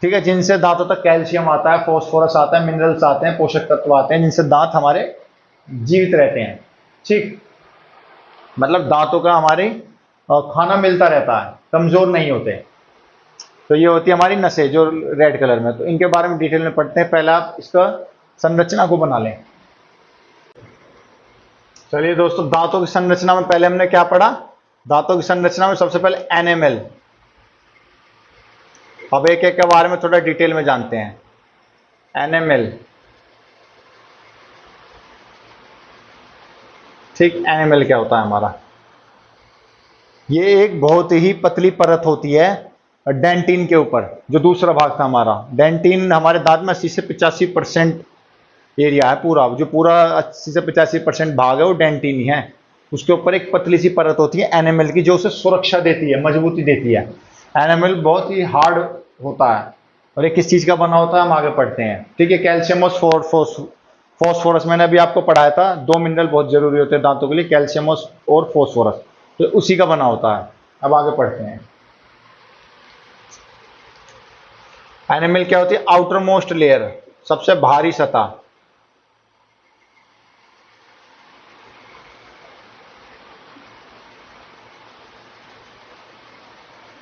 ठीक है, जिनसे दांतों तक कैल्शियम आता है, फॉस्फोरस आता है, मिनरल्स आते हैं, पोषक तत्व आते हैं, जिनसे दांत हमारे जीवित रहते हैं। ठीक, मतलब दांतों का हमारे खाना मिलता रहता है, कमजोर नहीं होते। तो ये होती है हमारी नसें जो रेड कलर में। तो इनके बारे में डिटेल में पढ़ते हैं। पहले आप इसका संरचना को बना लें। चलिए दोस्तों, दांतों की संरचना में पहले हमने क्या पढ़ा? दांतों की संरचना में सबसे पहले एनेमल। अब एक एक के बारे में थोड़ा डिटेल में जानते हैं। एनेमल। ठीक, एनिमल क्या होता है हमारा? ये एक बहुत ही पतली परत होती है डेंटिन के ऊपर। जो दूसरा भाग था हमारा, डेंटिन हमारे दांत में 80 से 85% एरिया है पूरा। जो पूरा 80 से 85% भाग है वो डेंटिन ही है। उसके ऊपर एक पतली सी परत होती है एनिमल की, जो उसे सुरक्षा देती है, मजबूती देती है। एनिमल बहुत ही हार्ड होता है। और ये किस चीज का बना होता है हम आगे पढ़ते हैं। ठीक है, कैल्शियम और फॉस्फोरस मैंने अभी आपको पढ़ाया था। दो मिनरल बहुत जरूरी होते हैं दांतों के लिए, कैल्शियम और फॉस्फोरस। तो उसी का बना होता है। अब आगे पढ़ते हैं। एनिमल क्या होती है? आउटर मोस्ट लेयर, सबसे भारी सतह।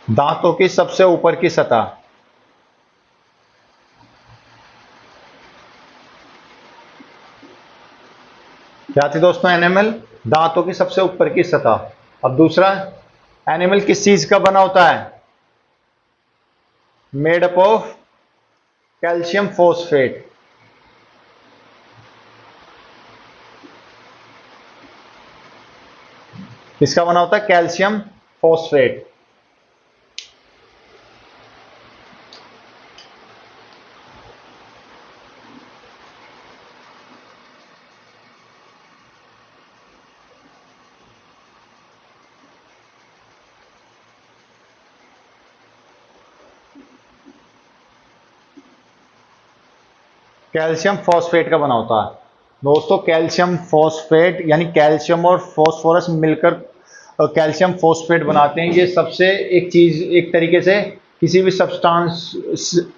दांतों की सबसे ऊपर की सतह। क्या थी दोस्तों? एनिमल, दांतों की सबसे ऊपर की सतह। अब दूसरा, एनिमल किस चीज का बना होता है? Made up of calcium phosphate. किसका बना होता है? Calcium phosphate. कैल्शियम फॉस्फेट का बना होता है। दोस्तों कैल्शियम फॉस्फेट यानी कैल्शियम और फॉस्फोरस मिलकर कैल्शियम फॉस्फेट बनाते हैं। ये सबसे एक चीज, एक तरीके से किसी भी सब्सटेंस,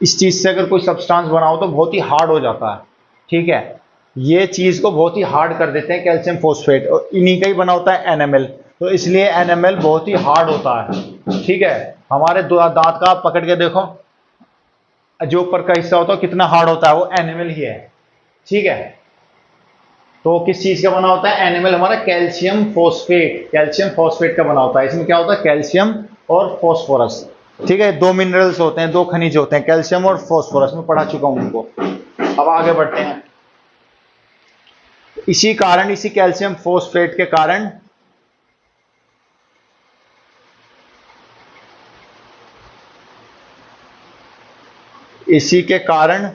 इस चीज से अगर कोई सब्सटेंस बनाओ तो बहुत ही हार्ड हो जाता है। ठीक है, ये चीज को बहुत ही हार्ड कर देते हैं कैल्शियम फॉस्फेट, और इन्हीं का ही बना होता है एनएमएल। तो इसलिए एनएमएल बहुत ही हार्ड होता है। ठीक है, हमारे दांत का आप पकड़ के देखो, जो ऊपर का हिस्सा होता है कितना हार्ड होता है, वो एनिमल ही है। ठीक है, तो किस चीज का बना होता है एनिमल हमारा? कैल्शियम फॉस्फेट, कैल्शियम फॉस्फेट का बना होता है। इसमें क्या होता है? कैल्शियम और फॉस्फोरस। ठीक है, दो मिनरल्स होते हैं, दो खनिज होते हैं, कैल्शियम और फॉस्फोरस, में पढ़ा चुका हूं उनको। अब आगे बढ़ते हैं। इसी कारण, इसी कैल्शियम फॉस्फेट के कारण इसी के कारण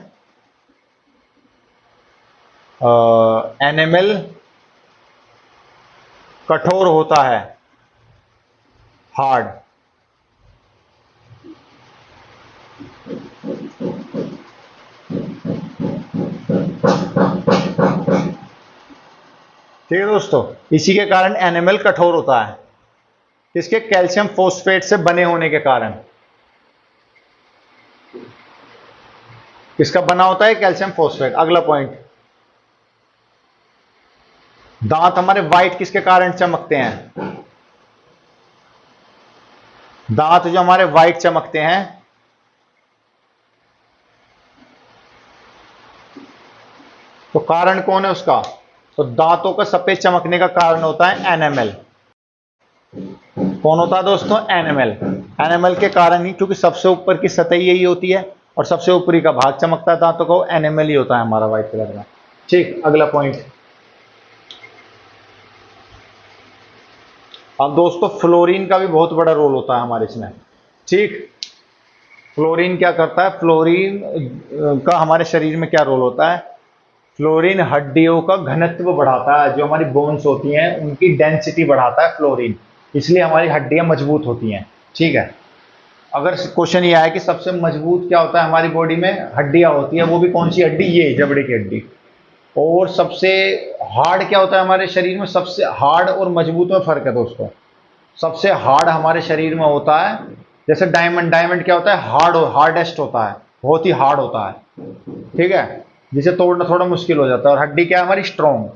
एनिमल कठोर होता है, हार्ड। ठीक है दोस्तों, इसी के कारण एनिमल कठोर होता है, किसके? कैल्शियम फॉस्फेट से बने होने के कारण। किसका बना होता है? Calcium phosphate. अगला पॉइंट, दांत हमारे व्हाइट किसके कारण चमकते हैं? दांत जो हमारे व्हाइट चमकते हैं, तो कारण कौन है उसका? तो दांतों का सफेद चमकने का कारण होता है एनएमएल। कौन होता है दोस्तों? एनएमएल। एनएमएल के कारण ही, क्योंकि सबसे ऊपर की सतह यही होती है और सबसे ऊपरी का भाग चमकता है दांतों को, एनएमएल ही होता है हमारा व्हाइट कलर का। ठीक, अगला पॉइंट। अब दोस्तों फ्लोरीन का भी बहुत बड़ा रोल होता है हमारे इसमें। ठीक, फ्लोरीन क्या करता है? फ्लोरीन का हमारे शरीर में क्या रोल होता है? फ्लोरीन हड्डियों का घनत्व बढ़ाता है, जो हमारी बोन्स होती हैं उनकी डेंसिटी बढ़ाता है फ्लोरीन, इसलिए हमारी हड्डियां मजबूत होती हैं। ठीक है, अगर क्वेश्चन ये आया कि सबसे मजबूत क्या होता है हमारी बॉडी में? हड्डियां होती है, वो भी कौन सी हड्डी? ये जबड़े की हड्डी। और सबसे हार्ड क्या होता है हमारे शरीर में? सबसे हार्ड और मजबूत में फर्क है दोस्तों। सबसे हार्ड हमारे शरीर में होता है, जैसे डायमंड। डायमंड क्या होता है? हार्ड, हार्डेस्ट होता है, बहुत ही हार्ड होता है। ठीक है, जिसे तोड़ना थोड़ा मुश्किल हो जाता है। और हड्डी क्या है हमारी? स्ट्रॉन्ग।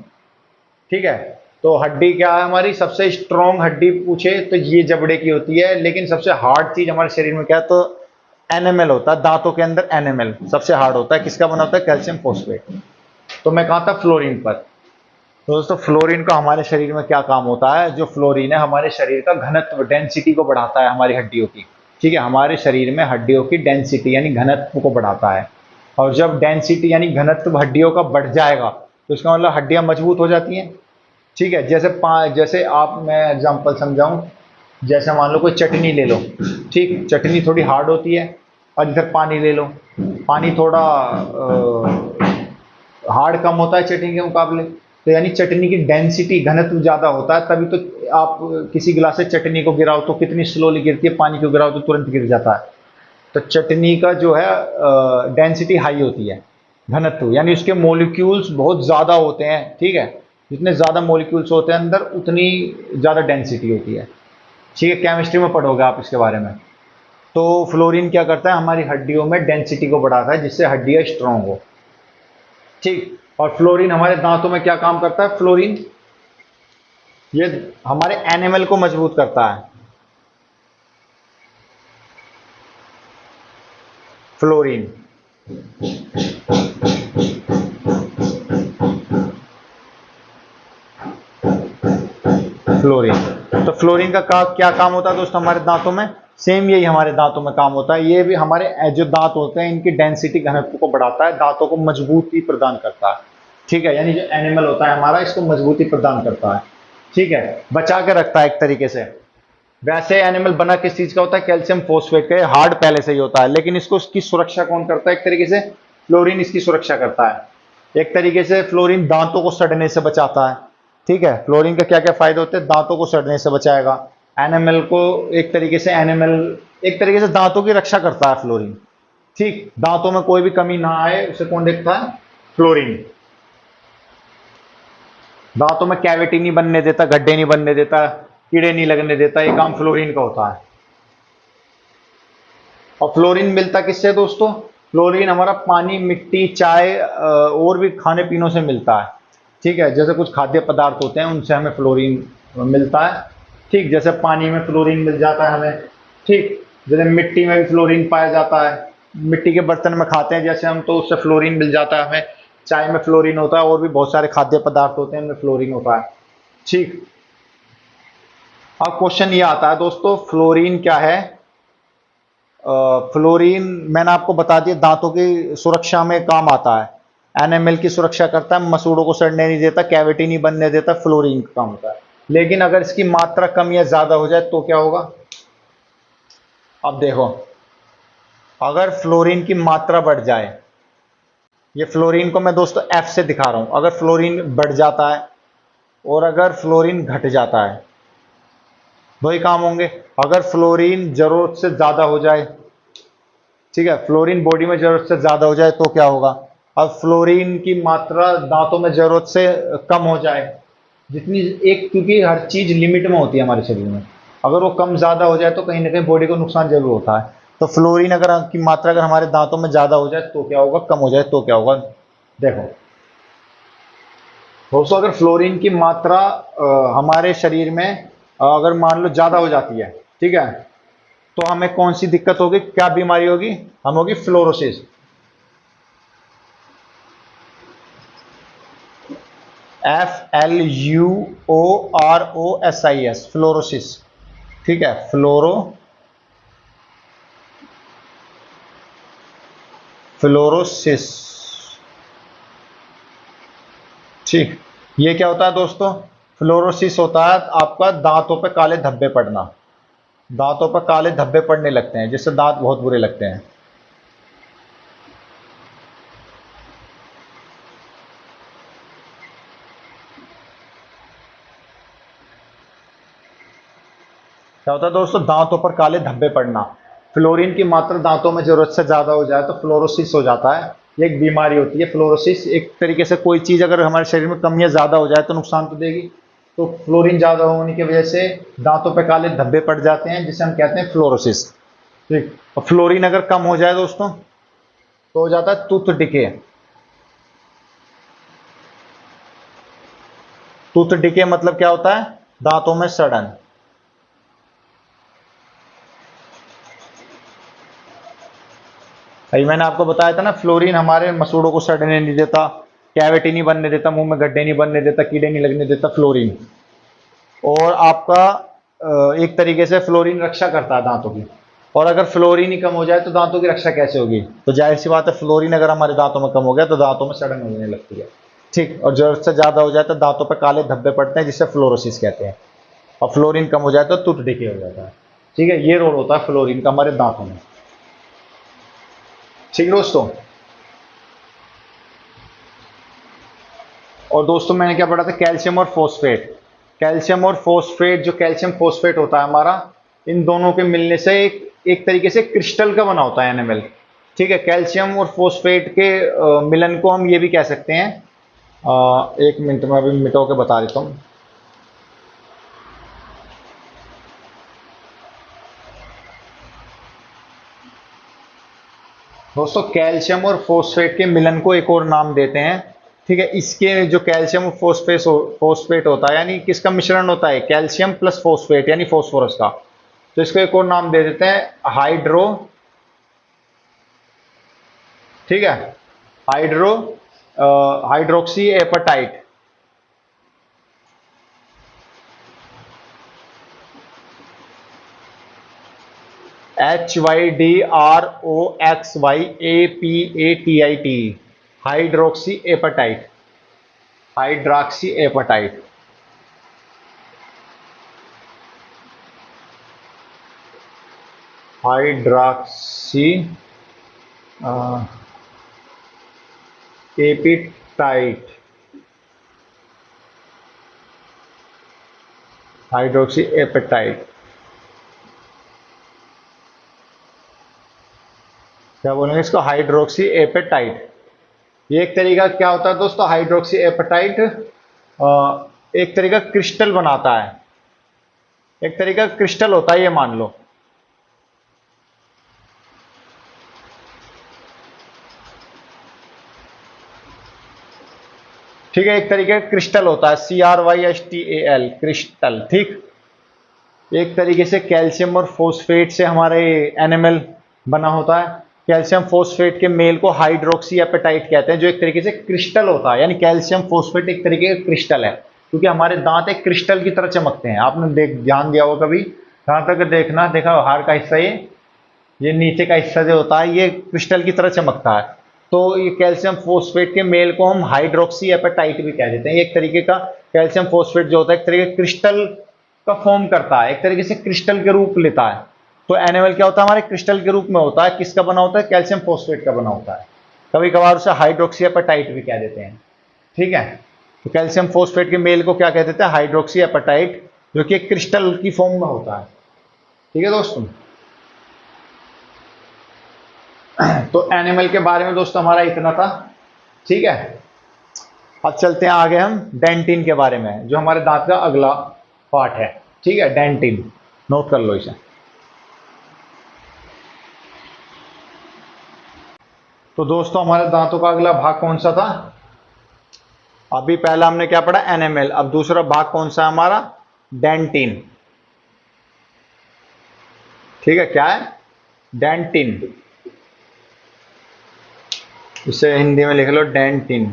ठीक है, तो हड्डी क्या है हमारी? सबसे स्ट्रॉन्ग हड्डी पूछे तो ये जबड़े की होती है। लेकिन सबसे हार्ड चीज हमारे शरीर में क्या है? तो एनिमल होता है। दांतों के अंदर एनिमल सबसे हार्ड होता है। किसका बना होता है? Calcium phosphate. तो मैं कहा था फ्लोरीन पर। तो दोस्तों फ्लोरीन का हमारे शरीर में क्या काम होता है? जो फ्लोरीन है हमारे शरीर का घनत्व, डेंसिटी को बढ़ाता है हमारी हड्डियों की। ठीक है, हमारे शरीर में हड्डियों की डेंसिटी यानी घनत्व को बढ़ाता है। और जब डेंसिटी यानी घनत्व हड्डियों का बढ़ जाएगा तो इसका मतलब हड्डियां मजबूत हो जाती हैं। ठीक है, जैसे आप, मैं एग्जांपल समझाऊं, जैसे मान लो कोई चटनी ले लो। ठीक, चटनी थोड़ी हार्ड होती है, और इधर पानी ले लो, पानी थोड़ा हार्ड कम होता है चटनी के मुकाबले। तो यानी चटनी की डेंसिटी, घनत्व ज्यादा होता है, तभी तो आप किसी गिलास से चटनी को गिराओ तो कितनी स्लोली गिरती है, पानी को गिराओ तो तुरंत गिर जाता है। तो चटनी का जो है डेंसिटी हाई होती है, घनत्व यानी उसके मॉलिक्यूल्स बहुत ज़्यादा होते हैं। ठीक है, जितने ज़्यादा मॉलिक्यूल्स होते हैं अंदर उतनी ज़्यादा डेंसिटी होती है। ठीक है, केमिस्ट्री में पढ़ोगे आप इसके बारे में। तो फ्लोरीन क्या करता है? हमारी हड्डियों में डेंसिटी को बढ़ाता है, जिससे हड्डियां स्ट्रांग हो। ठीक, और फ्लोरीन हमारे दांतों में क्या काम करता है? फ्लोरीन ये हमारे एनिमल को मजबूत करता है। फ्लोरीन फ्लोरीन तो फ्लोरीन का क्या काम होता है दोस्तों हमारे दांतों में? सेम यही हमारे दांतों में काम होता है। ये भी हमारे जो दांत होते हैं इनकी डेंसिटी, घनत्व को बढ़ाता है, दांतों को मजबूती प्रदान करता है। ठीक है, यानी जो एनिमल होता है हमारा, इसको मजबूती प्रदान करता है। ठीक है, बचा के रखता है एक तरीके से। वैसे एनिमल बना किस चीज का होता है? कैल्शियम फॉस्फेट का। हार्ड पहले से ही होता है, लेकिन इसको, इसकी सुरक्षा कौन करता है? एक तरीके से फ्लोरीन इसकी सुरक्षा करता है। एक तरीके से फ्लोरीन दांतों को सड़ने से बचाता है। ठीक है, फ्लोरीन का क्या क्या फायदे होते हैं? दांतों को सड़ने से बचाएगा एनिमल को, एक तरीके से एक तरीके से दांतों की रक्षा करता है फ्लोरीन। ठीक, दांतों में कोई भी कमी ना आए उसे कौन देखता है? फ्लोरीन। दांतों में कैविटी नहीं बनने देता, गड्ढे नहीं बनने देता, कीड़े नहीं लगने देता, ये काम फ्लोरीन का होता है। और फ्लोरीन मिलता किससे दोस्तों? फ्लोरीन हमारा पानी, मिट्टी, चाय और भी खाने पीनों से मिलता है। ठीक है, जैसे कुछ खाद्य पदार्थ होते हैं उनसे हमें फ्लोरीन मिलता है। ठीक, जैसे पानी में फ्लोरीन मिल जाता है हमें। ठीक, जैसे मिट्टी में भी फ्लोरीन पाया जाता है, मिट्टी के बर्तन में खाते हैं जैसे हम, तो उससे फ्लोरीन मिल जाता है हमें। चाय में फ्लोरीन होता है, और भी बहुत सारे खाद्य पदार्थ होते हैं उनमें फ्लोरीन होता है। ठीक, अब क्वेश्चन ये आता है दोस्तों, फ्लोरीन क्या है? फ्लोरीन मैंने आपको बता दिया, दांतों की सुरक्षा में काम आता है, एनामेल की सुरक्षा करता है, मसूड़ों को सड़ने नहीं देता, कैविटी नहीं बनने देता, फ्लोरीन का काम होता है। लेकिन अगर इसकी मात्रा कम या ज्यादा हो जाए तो क्या होगा? अब देखो, अगर फ्लोरीन की मात्रा बढ़ जाए, ये फ्लोरीन को मैं दोस्तों एफ से दिखा रहा हूं, अगर फ्लोरीन बढ़ जाता है और अगर फ्लोरीन घट जाता है, दो ही काम होंगे। अगर फ्लोरीन जरूरत से ज्यादा हो जाए, ठीक है, फ्लोरीन बॉडी में जरूरत से ज्यादा हो जाए तो क्या होगा? अब फ्लोरीन की मात्रा दांतों में जरूरत से कम हो जाए, जितनी एक, क्योंकि हर चीज लिमिट में होती है हमारे शरीर में, अगर वो कम ज्यादा हो जाए तो कहीं ना कहीं बॉडी को नुकसान जरूर होता है। तो फ्लोरीन अगर की मात्रा अगर हमारे दांतों में ज्यादा हो जाए तो क्या होगा, कम हो जाए तो क्या होगा? देखो दोस्तों, अगर फ्लोरीन की मात्रा हमारे शरीर में अगर मान लो ज्यादा हो जाती है, ठीक है, तो हमें कौन सी दिक्कत होगी, क्या बीमारी होगी? हम होगी फ्लोरोसिस। FLUOROSIS, fluorosis. ठीक है, फ्लोरोसिस। ठीक, ये क्या होता है दोस्तों? फ्लोरोसिस होता है आपका दांतों पे काले धब्बे पड़ना, दांतों पर काले धब्बे पड़ने लगते हैं जिससे दांत बहुत बुरे लगते हैं। क्या होता है दोस्तों? दांतों पर काले धब्बे पड़ना, फ्लोरीन की मात्रा दांतों में जरूरत से ज्यादा हो जाए तो फ्लोरोसिस हो जाता है। ये एक बीमारी होती है फ्लोरोसिस। एक तरीके से कोई चीज अगर हमारे शरीर में कम या ज्यादा हो जाए तो नुकसान तो देगी, तो फ्लोरीन ज्यादा होने की वजह से दांतों पर काले धब्बे पड़ जाते हैं जिसे हम कहते हैं फ्लोरोसिस। ठीक, और फ्लोरीन अगर कम हो जाए दोस्तों तो हो जाता है टूथ डिके। टूथ डिके मतलब क्या होता है? दांतों में सड़न। अभी मैंने आपको बताया था ना, फ्लोरीन हमारे मसूड़ों को सड़ने नहीं देता, कैविटी नहीं बनने देता, मुंह में गड्ढे नहीं बनने देता, कीड़े नहीं लगने देता फ्लोरीन। और आपका एक तरीके से फ्लोरीन रक्षा करता है दांतों की। और अगर फ्लोरीन ही कम हो जाए तो दांतों की रक्षा कैसे होगी? तो जाहिर सी बात है, फ्लोरीन अगर हमारे दांतों में कम हो गया तो दांतों में सड़न होने लगती है। ठीक, और जरूरत से ज्यादा हो जाए तो दांतों पर काले धब्बे पड़ते हैं जिससे फ्लोरोसिस कहते हैं। और फ्लोरीन कम हो जाए तो टूथ डिके हो जाता है। ठीक है, ये रोल होता है फ्लोरीन का हमारे दांतों में। ठीक दोस्तों, और दोस्तों मैंने क्या पढ़ा था? कैल्शियम और फोस्फेट। कैल्शियम और फोस्फेट, जो कैल्शियम फोस्फेट होता है हमारा, इन दोनों के मिलने से एक तरीके से क्रिस्टल का बना होता है एनिमल। ठीक है, कैल्शियम और फोस्फेट के मिलन को हम ये भी कह सकते हैं, एक मिनट में अभी मिटो के बता देता हूँ। दोस्तों कैल्शियम और फोस्फेट के मिलन को एक और नाम देते हैं। ठीक है, इसके जो कैल्शियम और फोस्फेट होता है, यानी किसका मिश्रण होता है? कैल्शियम प्लस फोस्फेट यानी फोस्फोरस का। तो इसको एक और नाम दे देते हैं हाइड्रो, ठीक है, hydro hydroxyapatite. HYDROXYAPATIT, hydroxyapatite, hydroxyapatite. Hydroxyapatite, hydroxyapatite. क्या बोलेंगे इसको? Hydroxyapatite. ये एक तरीका क्या होता है दोस्तों, हाइड्रोक्सी एपेटाइट? एक तरीका क्रिस्टल बनाता है, एक तरीका क्रिस्टल होता है, ये मान लो। ठीक है, एक तरीके का क्रिस्टल होता है, CRYSTAL, क्रिस्टल। ठीक, एक तरीके से कैल्शियम और फोस्फेट से हमारे एनिमल बना होता है। कैल्शियम फोस्फेट के मेल को हाइड्रोक्सी एपेटाइट कहते हैं, जो एक तरीके से क्रिस्टल होता है, यानी कैल्शियम फोस्फेट एक तरीके का क्रिस्टल है, क्योंकि हमारे दांत एक क्रिस्टल की तरह चमकते हैं। आपने ध्यान दिया होगा कभी, दांत तक देखना, देखा हार का हिस्सा, ये नीचे का हिस्सा जो होता है ये क्रिस्टल की तरह चमकता है। तो ये कैल्शियम फोस्फेट के मेल को हम हाइड्रोक्सी एपेटाइट भी कह देते हैं। ये एक तरीके का कैल्शियम फोस्फेट जो होता है एक तरीके क्रिस्टल का फॉर्म करता है, एक तरीके से क्रिस्टल के रूप लेता है। तो एनिमल क्या होता है, हमारे क्रिस्टल के रूप में होता है। किसका बना होता है, कैल्शियम फोस्फेट का बना होता है। कभी कभार उसे हाइड्रोक्सी एपेटाइट भी कह देते हैं। ठीक है, तो कैल्शियम फोस्फेट के मेल को क्या कह देते हैं, हाइड्रोक्सी एपेटाइट, जो कि एक क्रिस्टल की फॉर्म में होता है। ठीक है दोस्तों, तो एनिमल के बारे में दोस्तों हमारा इतना था। ठीक है, अब चलते हैं आगे हम डेंटिन के बारे में, जो हमारे दांत का अगला पार्ट है। ठीक है, डेंटिन, नोट कर लो इसे। तो दोस्तों हमारे दांतों का अगला भाग कौन सा था, अभी पहला हमने क्या पढ़ा, एनिमल। अब दूसरा भाग कौन सा है हमारा, डेंटिन। ठीक है, क्या है, डेंटिन। इसे हिंदी में लिख लो, डेंटिन।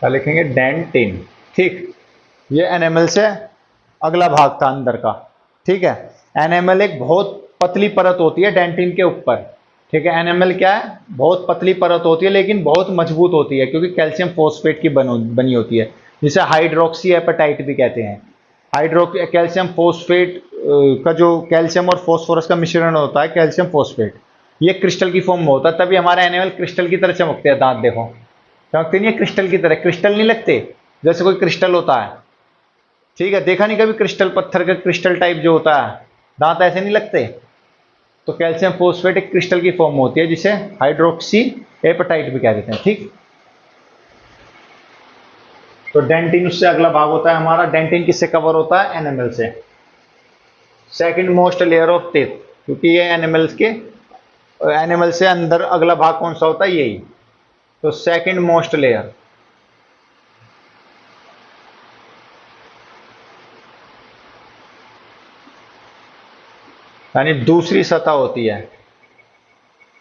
क्या लिखेंगे, डेंटिन। ठीक, ये एनिमल से अगला भाग था अंदर का। ठीक है, एनिमल एक बहुत पतली परत होती है डेंटिन के ऊपर। ठीक है, एनिमल क्या है, बहुत पतली परत होती है, लेकिन बहुत मजबूत होती है, क्योंकि कैल्शियम फोस्फेट की बनी होती है, जिसे हाइड्रोक्सी एपेटाइट भी कहते हैं। कैल्शियम फोस्फेट का जो कैल्शियम और फोस्फोरस का मिश्रण होता है, कैल्शियम फोस्फेट, ये क्रिस्टल की फॉर्म में होता है। तभी हमारे एनिमल क्रिस्टल की तरह चमकते हैं। दांत देखो, चमकते नहीं है क्रिस्टल की तरह, क्रिस्टल नहीं लगते जैसे कोई क्रिस्टल होता है। ठीक है, देखा नहीं कभी क्रिस्टल, पत्थर का क्रिस्टल टाइप जो होता है, दांत ऐसे नहीं लगते। तो कैल्शियम फोस्फेट एक क्रिस्टल की फॉर्म होती है, जिसे हाइड्रोक्सी एपेटाइट भी कह देते हैं। ठीक, तो डेंटिन उससे अगला भाग होता है हमारा। डेंटिन किससे कवर होता है, एनिमल से। Second most layer of teeth, क्योंकि ये एनिमल से अंदर अगला भाग कौन सा होता है, यही। तो सेकंड मोस्ट लेयर, यानी दूसरी सतह होती है।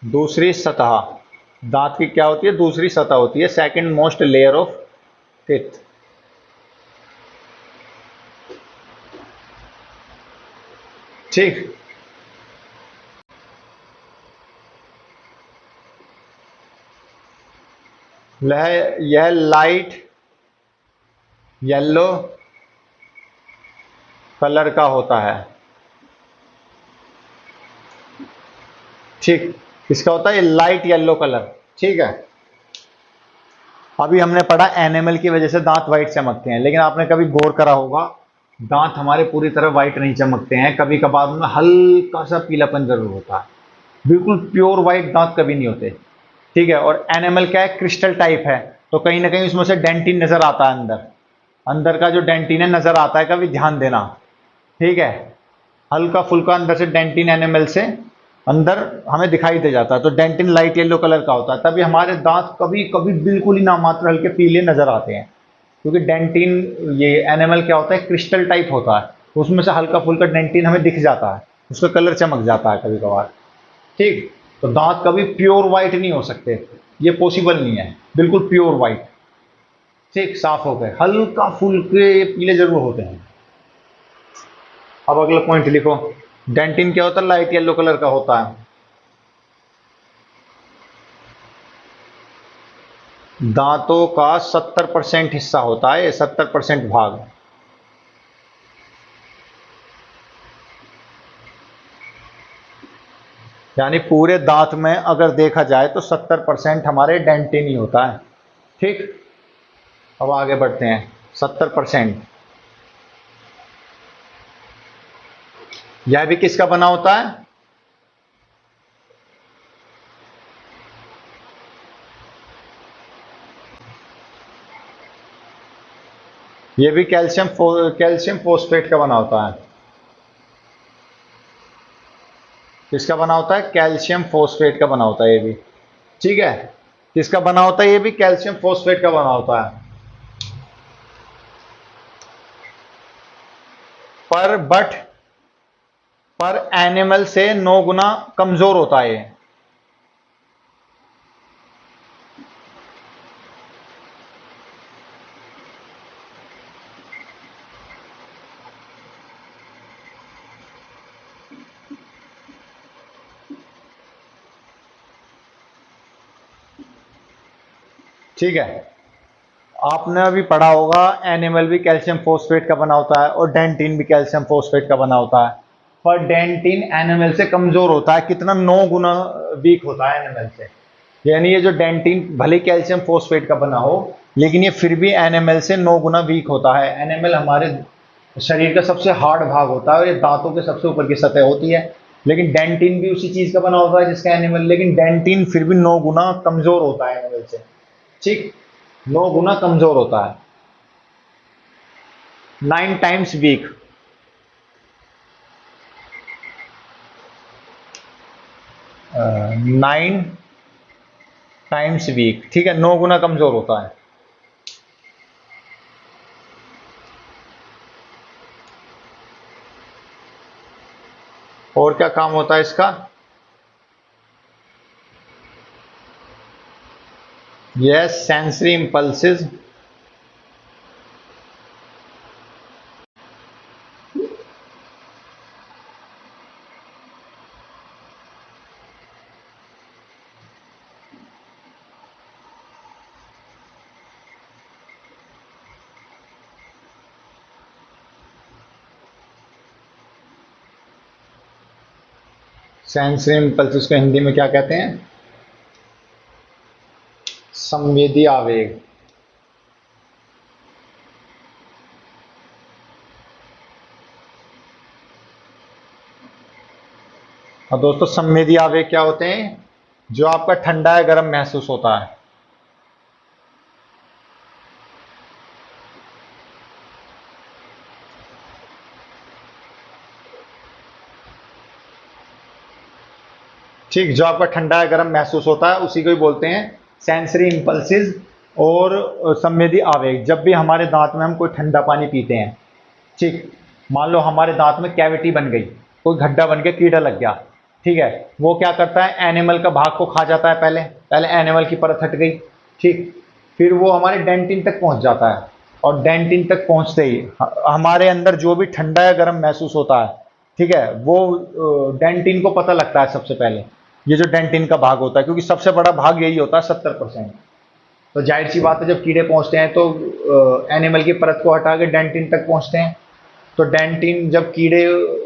दूसरी सतह दांत की क्या होती है, दूसरी सतह होती है, second most layer of teeth. ठीक, यह लाइट येलो कलर का होता है। ठीक, किसका होता है, ये लाइट येलो कलर। ठीक है, अभी हमने पढ़ा एनिमल की वजह से दांत वाइट चमकते हैं, लेकिन आपने कभी गौर करा होगा, दांत हमारे पूरी तरह वाइट नहीं चमकते हैं। कभी कभार उनमें हल्का सा पीलापन जरूर होता है, बिल्कुल प्योर वाइट दांत कभी नहीं होते। ठीक है, और एनिमल क्या है, क्रिस्टल टाइप है, तो कहीं ना कहीं उसमें से डेंटिन नजर आता है अंदर। अंदर का जो डेंटिन है नजर आता है, कभी ध्यान देना। ठीक है, हल्का फुल्का अंदर से डेंटिन एनिमल से अंदर हमें दिखाई दे जाता है। तो डेंटिन लाइट येलो कलर का होता है, तभी हमारे दांत कभी कभी बिल्कुल ही नामात्र हल्के पीले नजर आते हैं, क्योंकि डेंटिन, ये एनिमल क्या होता है, क्रिस्टल टाइप होता है, तो उसमें से हल्का फुल्का डेंटिन हमें दिख जाता है, उसका कलर चमक जाता है कभी कभार। ठीक, तो दांत कभी प्योर वाइट नहीं हो सकते, ये पॉसिबल नहीं है बिल्कुल प्योर वाइट। ठीक, साफ हो गए, हल्का फुल्के पीले जरूर होते हैं। अब अगला पॉइंट लिखो, डेंटिन क्या होता है, लाइट येलो कलर का होता है। दांतों का 70% हिस्सा होता है, 70% भाग। यानी पूरे दांत में अगर देखा जाए तो 70% हमारे डेंटिन ही होता है। ठीक, अब आगे बढ़ते हैं। 70% यह भी किसका बना होता है, ये भी कैल्शियम फोस्फेट का बना होता है। किसका बना होता है? कैल्शियम फोस्फेट का बना होता है ये भी। ठीक है, किसका बना होता है? ये भी कैल्शियम फोस्फेट का बना होता है। पर एनिमल से 9 गुना कमजोर होता है ये। ठीक है, आपने अभी पढ़ा होगा एनिमल भी कैल्शियम फोस्फेट का बना होता है और डेंटिन भी कैल्शियम फोस्फेट का बना होता है। पर डेंटिन एनिमल से कमजोर होता है कितना? 9 गुना वीक होता है एनिमल से। यानी ये जो डेंटिन भले कैल्शियम फोस्फेट का बना हो, लेकिन ये फिर भी एनिमल से 9 गुना वीक होता है। एनिमल हमारे शरीर का सबसे हार्ड भाग होता है और ये दांतों के सबसे ऊपर की सतह होती है। लेकिन डेंटिन भी उसी चीज का बना होता है जिसका एनिमल, लेकिन डेंटिन फिर भी 9 गुना कमजोर होता है एनिमल से। ठीक, 9 गुना कमजोर होता है। 9 टाइम्स वीक। 9 टाइम्स वीक, ठीक है, 9 गुना कमजोर होता है। और क्या काम होता है इसका? Yes, sensory impulses. Sensory impulses को हिंदी में क्या कहते हैं? संवेदी आवेग। और दोस्तों, संवेदी आवेग क्या होते हैं? जो आपका ठंडा या गर्म महसूस होता है। ठीक, जो आपका ठंडा या गर्म महसूस होता है उसी को ही बोलते हैं सेंसरी इंपल्सिस और संवेदी आवेग। जब भी हमारे दांत में हम कोई ठंडा पानी पीते हैं, ठीक, मान लो हमारे दांत में कैविटी बन गई, कोई गड्ढा बन गया, कीड़ा लग गया, ठीक है, वो क्या करता है? एनिमल का भाग को खा जाता है। पहले पहले एनिमल की परत हट गई, ठीक, फिर वो हमारे डेंटिन तक पहुंच जाता है। और डेंटिन तक पहुंचते ही हमारे अंदर जो भी ठंडा या गर्म महसूस होता है, ठीक है, वो डेंटिन को पता लगता है सबसे पहले। ये जो डेंटिन का भाग होता है, क्योंकि सबसे बड़ा भाग यही होता है 70%। तो जाहिर सी बात है, जब कीड़े पहुंचते हैं तो एनिमल की परत को हटा के डेंटिन तक पहुंचते हैं। तो डेंटिन, जब कीड़े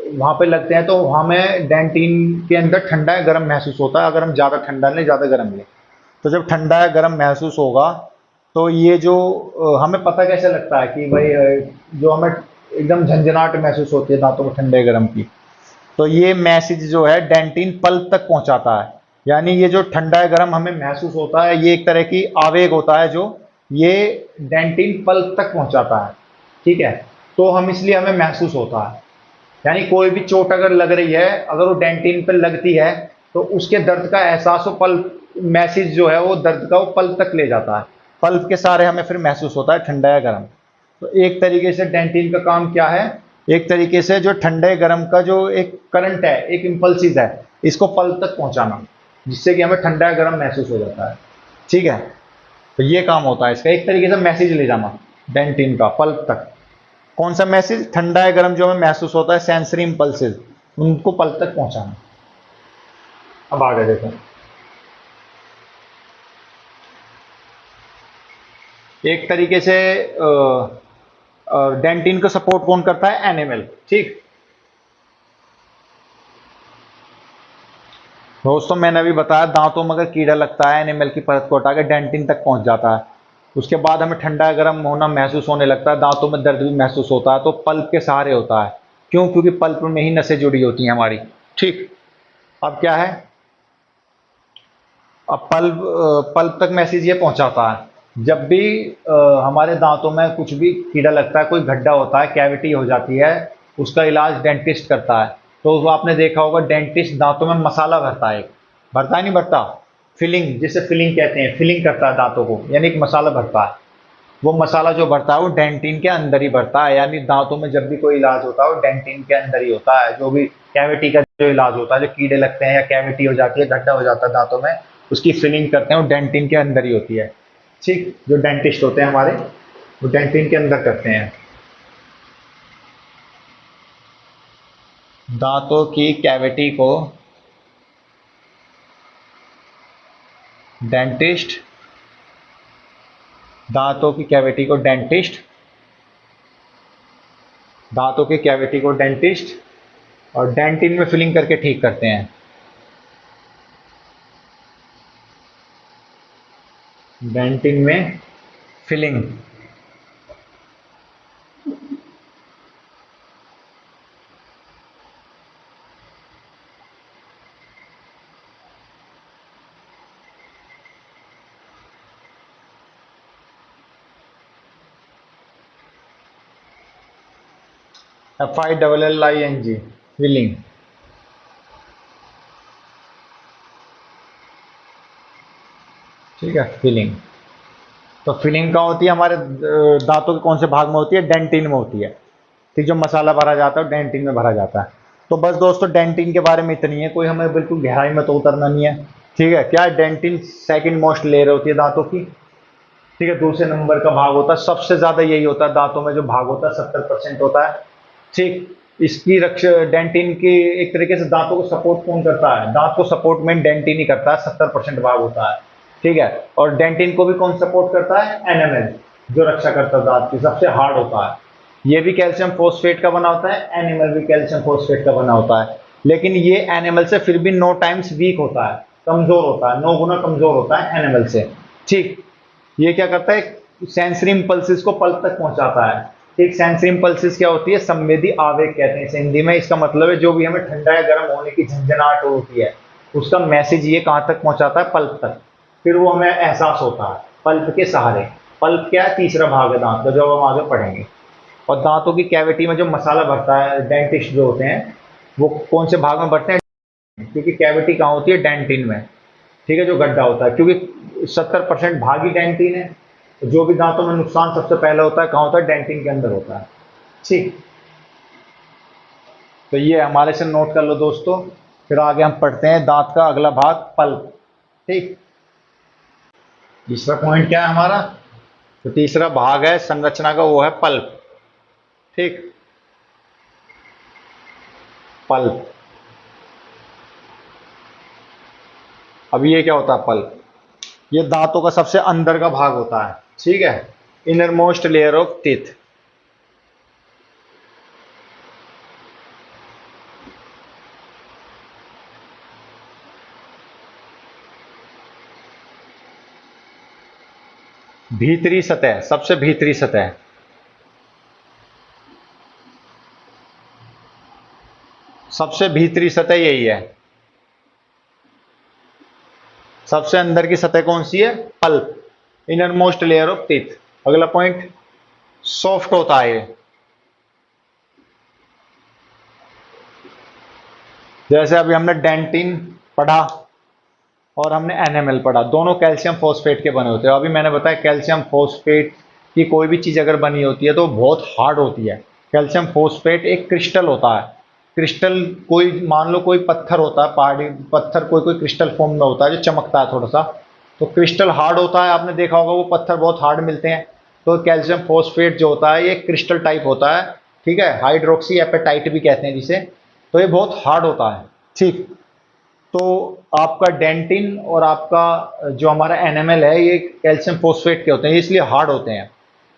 वहां पे लगते हैं तो हमें डेंटिन के अंदर ठंडा या गर्म महसूस होता है, अगर हम ज़्यादा ठंडा लें ज़्यादा गर्म लें। तो जब ठंडा या गर्म महसूस होगा तो ये जो हमें पता कैसे लगता है कि भाई जो हमें एकदम झंझनाहट महसूस होती है दांतों में ठंडे गर्म की, तो ये मैसेज जो है डेंटिन पल्प तक पहुंचाता है। यानी ये जो ठंडा या गर्म हमें महसूस होता है, ये एक तरह की आवेग होता है जो ये डेंटिन पल्प तक पहुंचाता है। ठीक है, तो हम इसलिए हमें महसूस होता है। यानी कोई भी चोट अगर लग रही है, अगर वो डेंटिन पर लगती है तो उसके दर्द का एहसास वो पल्प मैसेज जो है वो दर्द का वो पल्प तक ले जाता है। पल्प के सारे हमें फिर महसूस होता है ठंडा या गर्म। तो एक तरीके से डेंटिन का काम क्या है? एक तरीके से जो ठंडे गर्म का जो एक करंट है, एक इम्पल्सिस है, इसको पल्प तक पहुंचाना, जिससे कि हमें ठंडा या गर्म महसूस हो जाता है। ठीक है, तो ये काम होता है इसका, एक तरीके से मैसेज ले जाना डेंटिन का पल्प तक। कौन सा मैसेज? ठंडा या गर्म जो हमें महसूस होता है, सेंसरी इंपल्सेस, उनको पल्प तक पहुंचाना। अब आगे देखो, एक तरीके से डेंटिन को सपोर्ट कौन करता है? एनिमल। ठीक, दोस्तों मैंने अभी बताया दांतों में अगर कीड़ा लगता है, एनिमल की परत को हटा के डेंटिन तक पहुंच जाता है। उसके बाद हमें ठंडा गर्म होना महसूस होने लगता है, दांतों में दर्द भी महसूस होता है, तो पल्प के सहारे होता है। क्यों? क्योंकि पल्प में ही नसें जुड़ी होती हैं हमारी। ठीक, अब क्या है? अब पल्प तक मैसेज ये पहुंचाता है। जब भी हमारे दांतों में कुछ भी कीड़ा लगता है, कोई गड्ढा होता है, कैविटी हो जाती है, उसका इलाज डेंटिस्ट करता है। तो वो आपने देखा होगा, डेंटिस्ट दांतों में मसाला भरता है, भरता है नहीं भरता, फिलिंग, जिसे फिलिंग कहते हैं, फिलिंग करता है दांतों को, यानी एक मसाला भरता है। वो मसाला जो भरता है वो डेंटिन के अंदर ही भरता है, यानी दांतों में जब भी कोई इलाज होता है वो डेंटिन के अंदर ही होता है। जो भी कैविटी का जो इलाज होता है, जो कीड़े लगते हैं या कैविटी हो जाती है, गड्ढा हो जाता है दांतों में, उसकी फिलिंग करते हैं वो डेंटिन के अंदर ही होती है। ठीक, जो डेंटिस्ट होते हैं हमारे, वो डेंटिन के अंदर करते हैं। दांतों की कैविटी को डेंटिस्ट, दांतों की कैविटी को डेंटिस्ट, दांतों की कैविटी को डेंटिस्ट और डेंटिन में फिलिंग करके ठीक करते हैं। डेंटिन में फिलिंग। FILLING, filling. ठीक है, फिलिंग। तो फिलिंग कहाँ होती है हमारे दांतों के कौन से भाग में होती है? डेंटिन में होती है। ठीक, जो मसाला भरा जाता है डेंटिन में भरा जाता है। तो बस दोस्तों, डेंटिन के बारे में इतनी है, कोई हमें बिल्कुल गहराई में तो उतरना नहीं है। ठीक है, क्या डेंटिन सेकंड मोस्ट लेयर होती है दांतों की। ठीक है, दूसरे नंबर का भाग होता है, सबसे ज्यादा यही होता है दांतों में, जो भाग होता है 70% होता है। ठीक, इसकी रक्षा डेंटिन की, एक तरीके से दांतों को सपोर्ट कौन करता है? दांत को सपोर्ट में डेंटिन ही करता है, 70% भाग होता है। ठीक है, और डेंटिन को भी कौन सपोर्ट करता है? एनिमल, जो रक्षा करता है दांत की, सबसे हार्ड होता है। ये भी कैल्शियम फोस्फेट का बना होता है, एनिमल भी कैल्शियम फोस्फेट का बना होता है। लेकिन ये एनिमल से फिर भी 9 टाइम्स वीक होता है, कमजोर होता है, 9 गुना कमजोर होता है एनिमल से। ठीक, ये क्या करता है? सेंसरी इंपल्सिस को पल्प तक पहुंचाता है। ठीक, सेंसरी इंपल्सिस क्या होती है? संवेदी आवेग कहते हैं इसे हिंदी में। इसका मतलब है जो भी हमें ठंडा या गर्म होने की झंझनाहट होती है, उसका मैसेज ये कहां तक पहुंचाता है? पल्प तक। फिर वो हमें एहसास होता है पल्प के सहारे। पल्प क्या है? तीसरा भाग है दांत का, जो हम आगे पढ़ेंगे। और दांतों की कैविटी में जो मसाला भरता है डेंटिस्ट जो होते हैं, वो कौन से भाग में भरते हैं? क्योंकि कैविटी कहाँ होती है? डेंटिन में। ठीक है, जो गड्ढा होता है, क्योंकि 70% भाग ही डेंटिन है। तो जो भी दांतों में नुकसान सबसे पहले होता है कहाँ होता है? डेंटिन के अंदर होता है। ठीक, तो ये हमारे से नोट कर लो दोस्तों। फिर आगे हम पढ़ते हैं दांत का अगला भाग, पल्प। ठीक, तीसरा पॉइंट क्या है हमारा? तो तीसरा भाग है संरचना का, वो है पल्प। ठीक, पल्प। अब ये क्या होता है पल्प? ये दांतों का सबसे अंदर का भाग होता है। ठीक है, inner most layer of teeth. भीतरी सतह, सबसे भीतरी सतह। सबसे भीतरी सतह यही है। सबसे अंदर की सतह कौन सी है? Pulp, inner most layer of teeth. अगला पॉइंट, सॉफ्ट होता है ये। जैसे अभी हमने डेंटिन पढ़ा और हमने एनेमल पढ़ा, दोनों कैल्शियम फॉस्फेट के बने होते हैं। अभी मैंने बताया कैल्शियम फॉस्फेट की कोई भी चीज़ अगर बनी होती है तो बहुत हार्ड होती है। कैल्शियम फॉस्फेट एक क्रिस्टल होता है। क्रिस्टल, कोई मान लो कोई पत्थर होता है, पहाड़ी पत्थर कोई कोई क्रिस्टल फॉर्म में होता है जो चमकता है थोड़ा सा, तो क्रिस्टल हार्ड होता है। आपने देखा होगा वो पत्थर बहुत हार्ड मिलते हैं। तो कैल्शियम फॉस्फेट जो होता है ये क्रिस्टल टाइप होता है। ठीक है, हाइड्रोक्सी एपेटाइट भी कहते हैं जिसे। तो ये बहुत हार्ड होता है। ठीक, तो आपका डेंटिन और आपका जो हमारा एनिमल है, ये कैल्शियम फोस्फेट के होते हैं, इसलिए हार्ड होते हैं।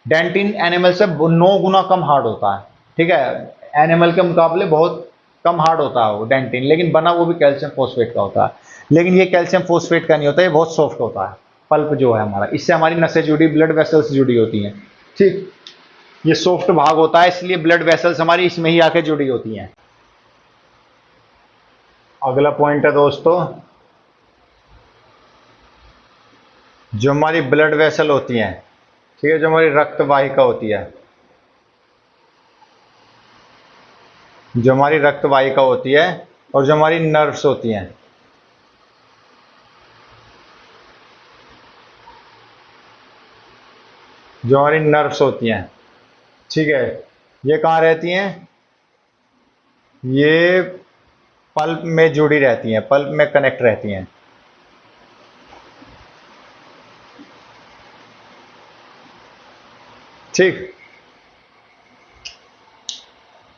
डेंटिन एनिमल से 9 गुना कम हार्ड होता है। ठीक है, एनिमल के मुकाबले बहुत कम हार्ड होता है वो डेंटिन, लेकिन बना वो भी कैल्शियम फोस्फेट का होता है। लेकिन ये कैल्शियम फोस्फेट का नहीं होता, ये बहुत सॉफ्ट होता है। पल्प जो है हमारा, इससे हमारी नसें जुड़ी, ब्लड वेसल्स जुड़ी होती हैं। ठीक, ये सॉफ्ट भाग होता है, इसलिए ब्लड वेसल्स हमारी इसमें ही आके जुड़ी होती हैं। अगला पॉइंट है दोस्तों, जो हमारी ब्लड वेसल होती हैं, ठीक है, जो हमारी रक्त वाहिका होती है, जो हमारी रक्त वाहिका होती है और जो हमारी नर्व्स होती हैं, जो हमारी नर्व्स होती हैं, ठीक है, ये कहाँ रहती हैं? ये पल्प में जुड़ी रहती हैं, पल्प में कनेक्ट रहती हैं। ठीक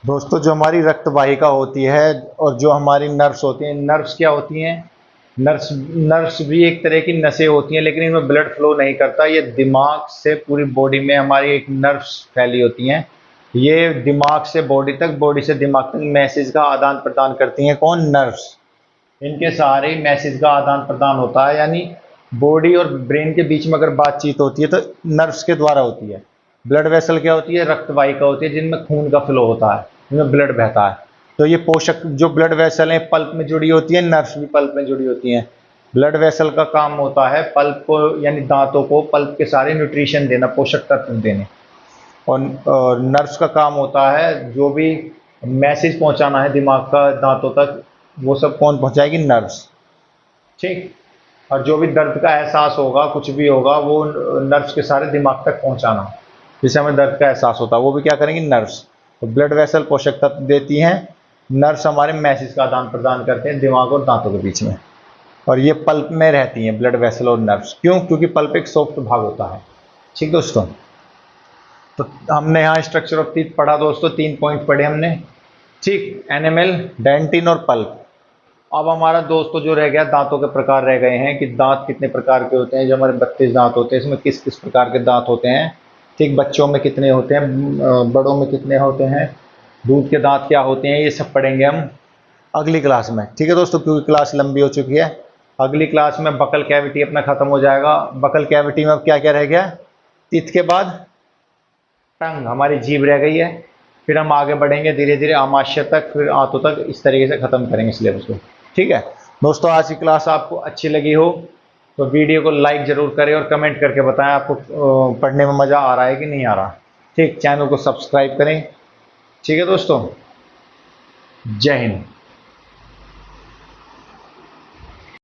दोस्तों, जो हमारी रक्त वाहिका होती है और जो हमारी नर्व्स होती हैं, नर्व्स क्या होती हैं? नर्व्स नर्व्स भी एक तरह की नसें होती हैं, लेकिन इनमें ब्लड फ्लो नहीं करता। ये दिमाग से पूरी बॉडी में हमारी एक नर्व्स फैली होती हैं। ये दिमाग से बॉडी तक, बॉडी से दिमाग तक मैसेज का आदान प्रदान करती हैं। कौन? नर्व्स। इनके सहारे ही मैसेज का आदान प्रदान होता है, यानी बॉडी और ब्रेन के बीच में अगर बातचीत होती है तो नर्व्स के द्वारा होती है। ब्लड वेसल क्या होती है? रक्त वाहिका होती है, जिनमें खून का फ्लो होता है, जिनमें ब्लड बहता है। तो ये पोषक जो ब्लड वेसल हैं पल्प में जुड़ी होती है, नर्व्स भी पल्प में जुड़ी होती हैं। ब्लड वेसल का काम होता है पल्प को, यानी दांतों को पल्प के सारे न्यूट्रिशन देना, पोषक तत्व देने। और नर्व्स का काम होता है जो भी मैसेज पहुंचाना है दिमाग का दांतों तक, वो सब कौन पहुंचाएगी? नर्व्स। ठीक। और जो भी दर्द का एहसास होगा, कुछ भी होगा, वो नर्व्स के सारे दिमाग तक पहुंचाना, जिससे हमें दर्द का एहसास होता है, वो भी क्या करेंगी? नर्व्स। तो ब्लड वेसल पोषक तत्व देती हैं, नर्व्स हमारे मैसेज का आदान प्रदान करते हैं दिमाग और दांतों के बीच में। और ये पल्प में रहती हैं, ब्लड वेसल और नर्व्स। क्यों? क्योंकि पल्प एक सॉफ्ट भाग होता है। ठीक दोस्तों, तो हमने यहाँ स्ट्रक्चर ऑफ टीथ पढ़ा दोस्तों, 3 पॉइंट पढ़े हमने। ठीक, एनिमल, डेंटिन और पल्प। अब हमारा दोस्तों जो रह गया, दांतों के प्रकार रह गए हैं कि दांत कितने प्रकार के होते हैं। जो हमारे 32 दांत होते हैं, इसमें किस किस प्रकार के दांत होते हैं। ठीक, बच्चों में कितने होते हैं, बड़ों में कितने होते हैं, दूध के दांत क्या होते हैं, ये सब पढ़ेंगे हम अगली क्लास में। ठीक है दोस्तों, क्योंकि क्लास लंबी हो चुकी है। अगली क्लास में बकल कैविटी अपना खत्म हो जाएगा। बकल कैविटी में अब क्या क्या रह गया? टीथ के बाद टंग, हमारी जीभ रह गई है। फिर हम आगे बढ़ेंगे धीरे धीरे आमाशय तक, फिर आंतों तक, इस तरीके से खत्म करेंगे सिलेबस को। ठीक है दोस्तों, आज की क्लास आपको अच्छी लगी हो तो वीडियो को लाइक जरूर करें और कमेंट करके बताएं आपको पढ़ने में मज़ा आ रहा है कि नहीं आ रहा। ठीक, चैनल को सब्सक्राइब करें। ठीक है दोस्तों, जय हिंद।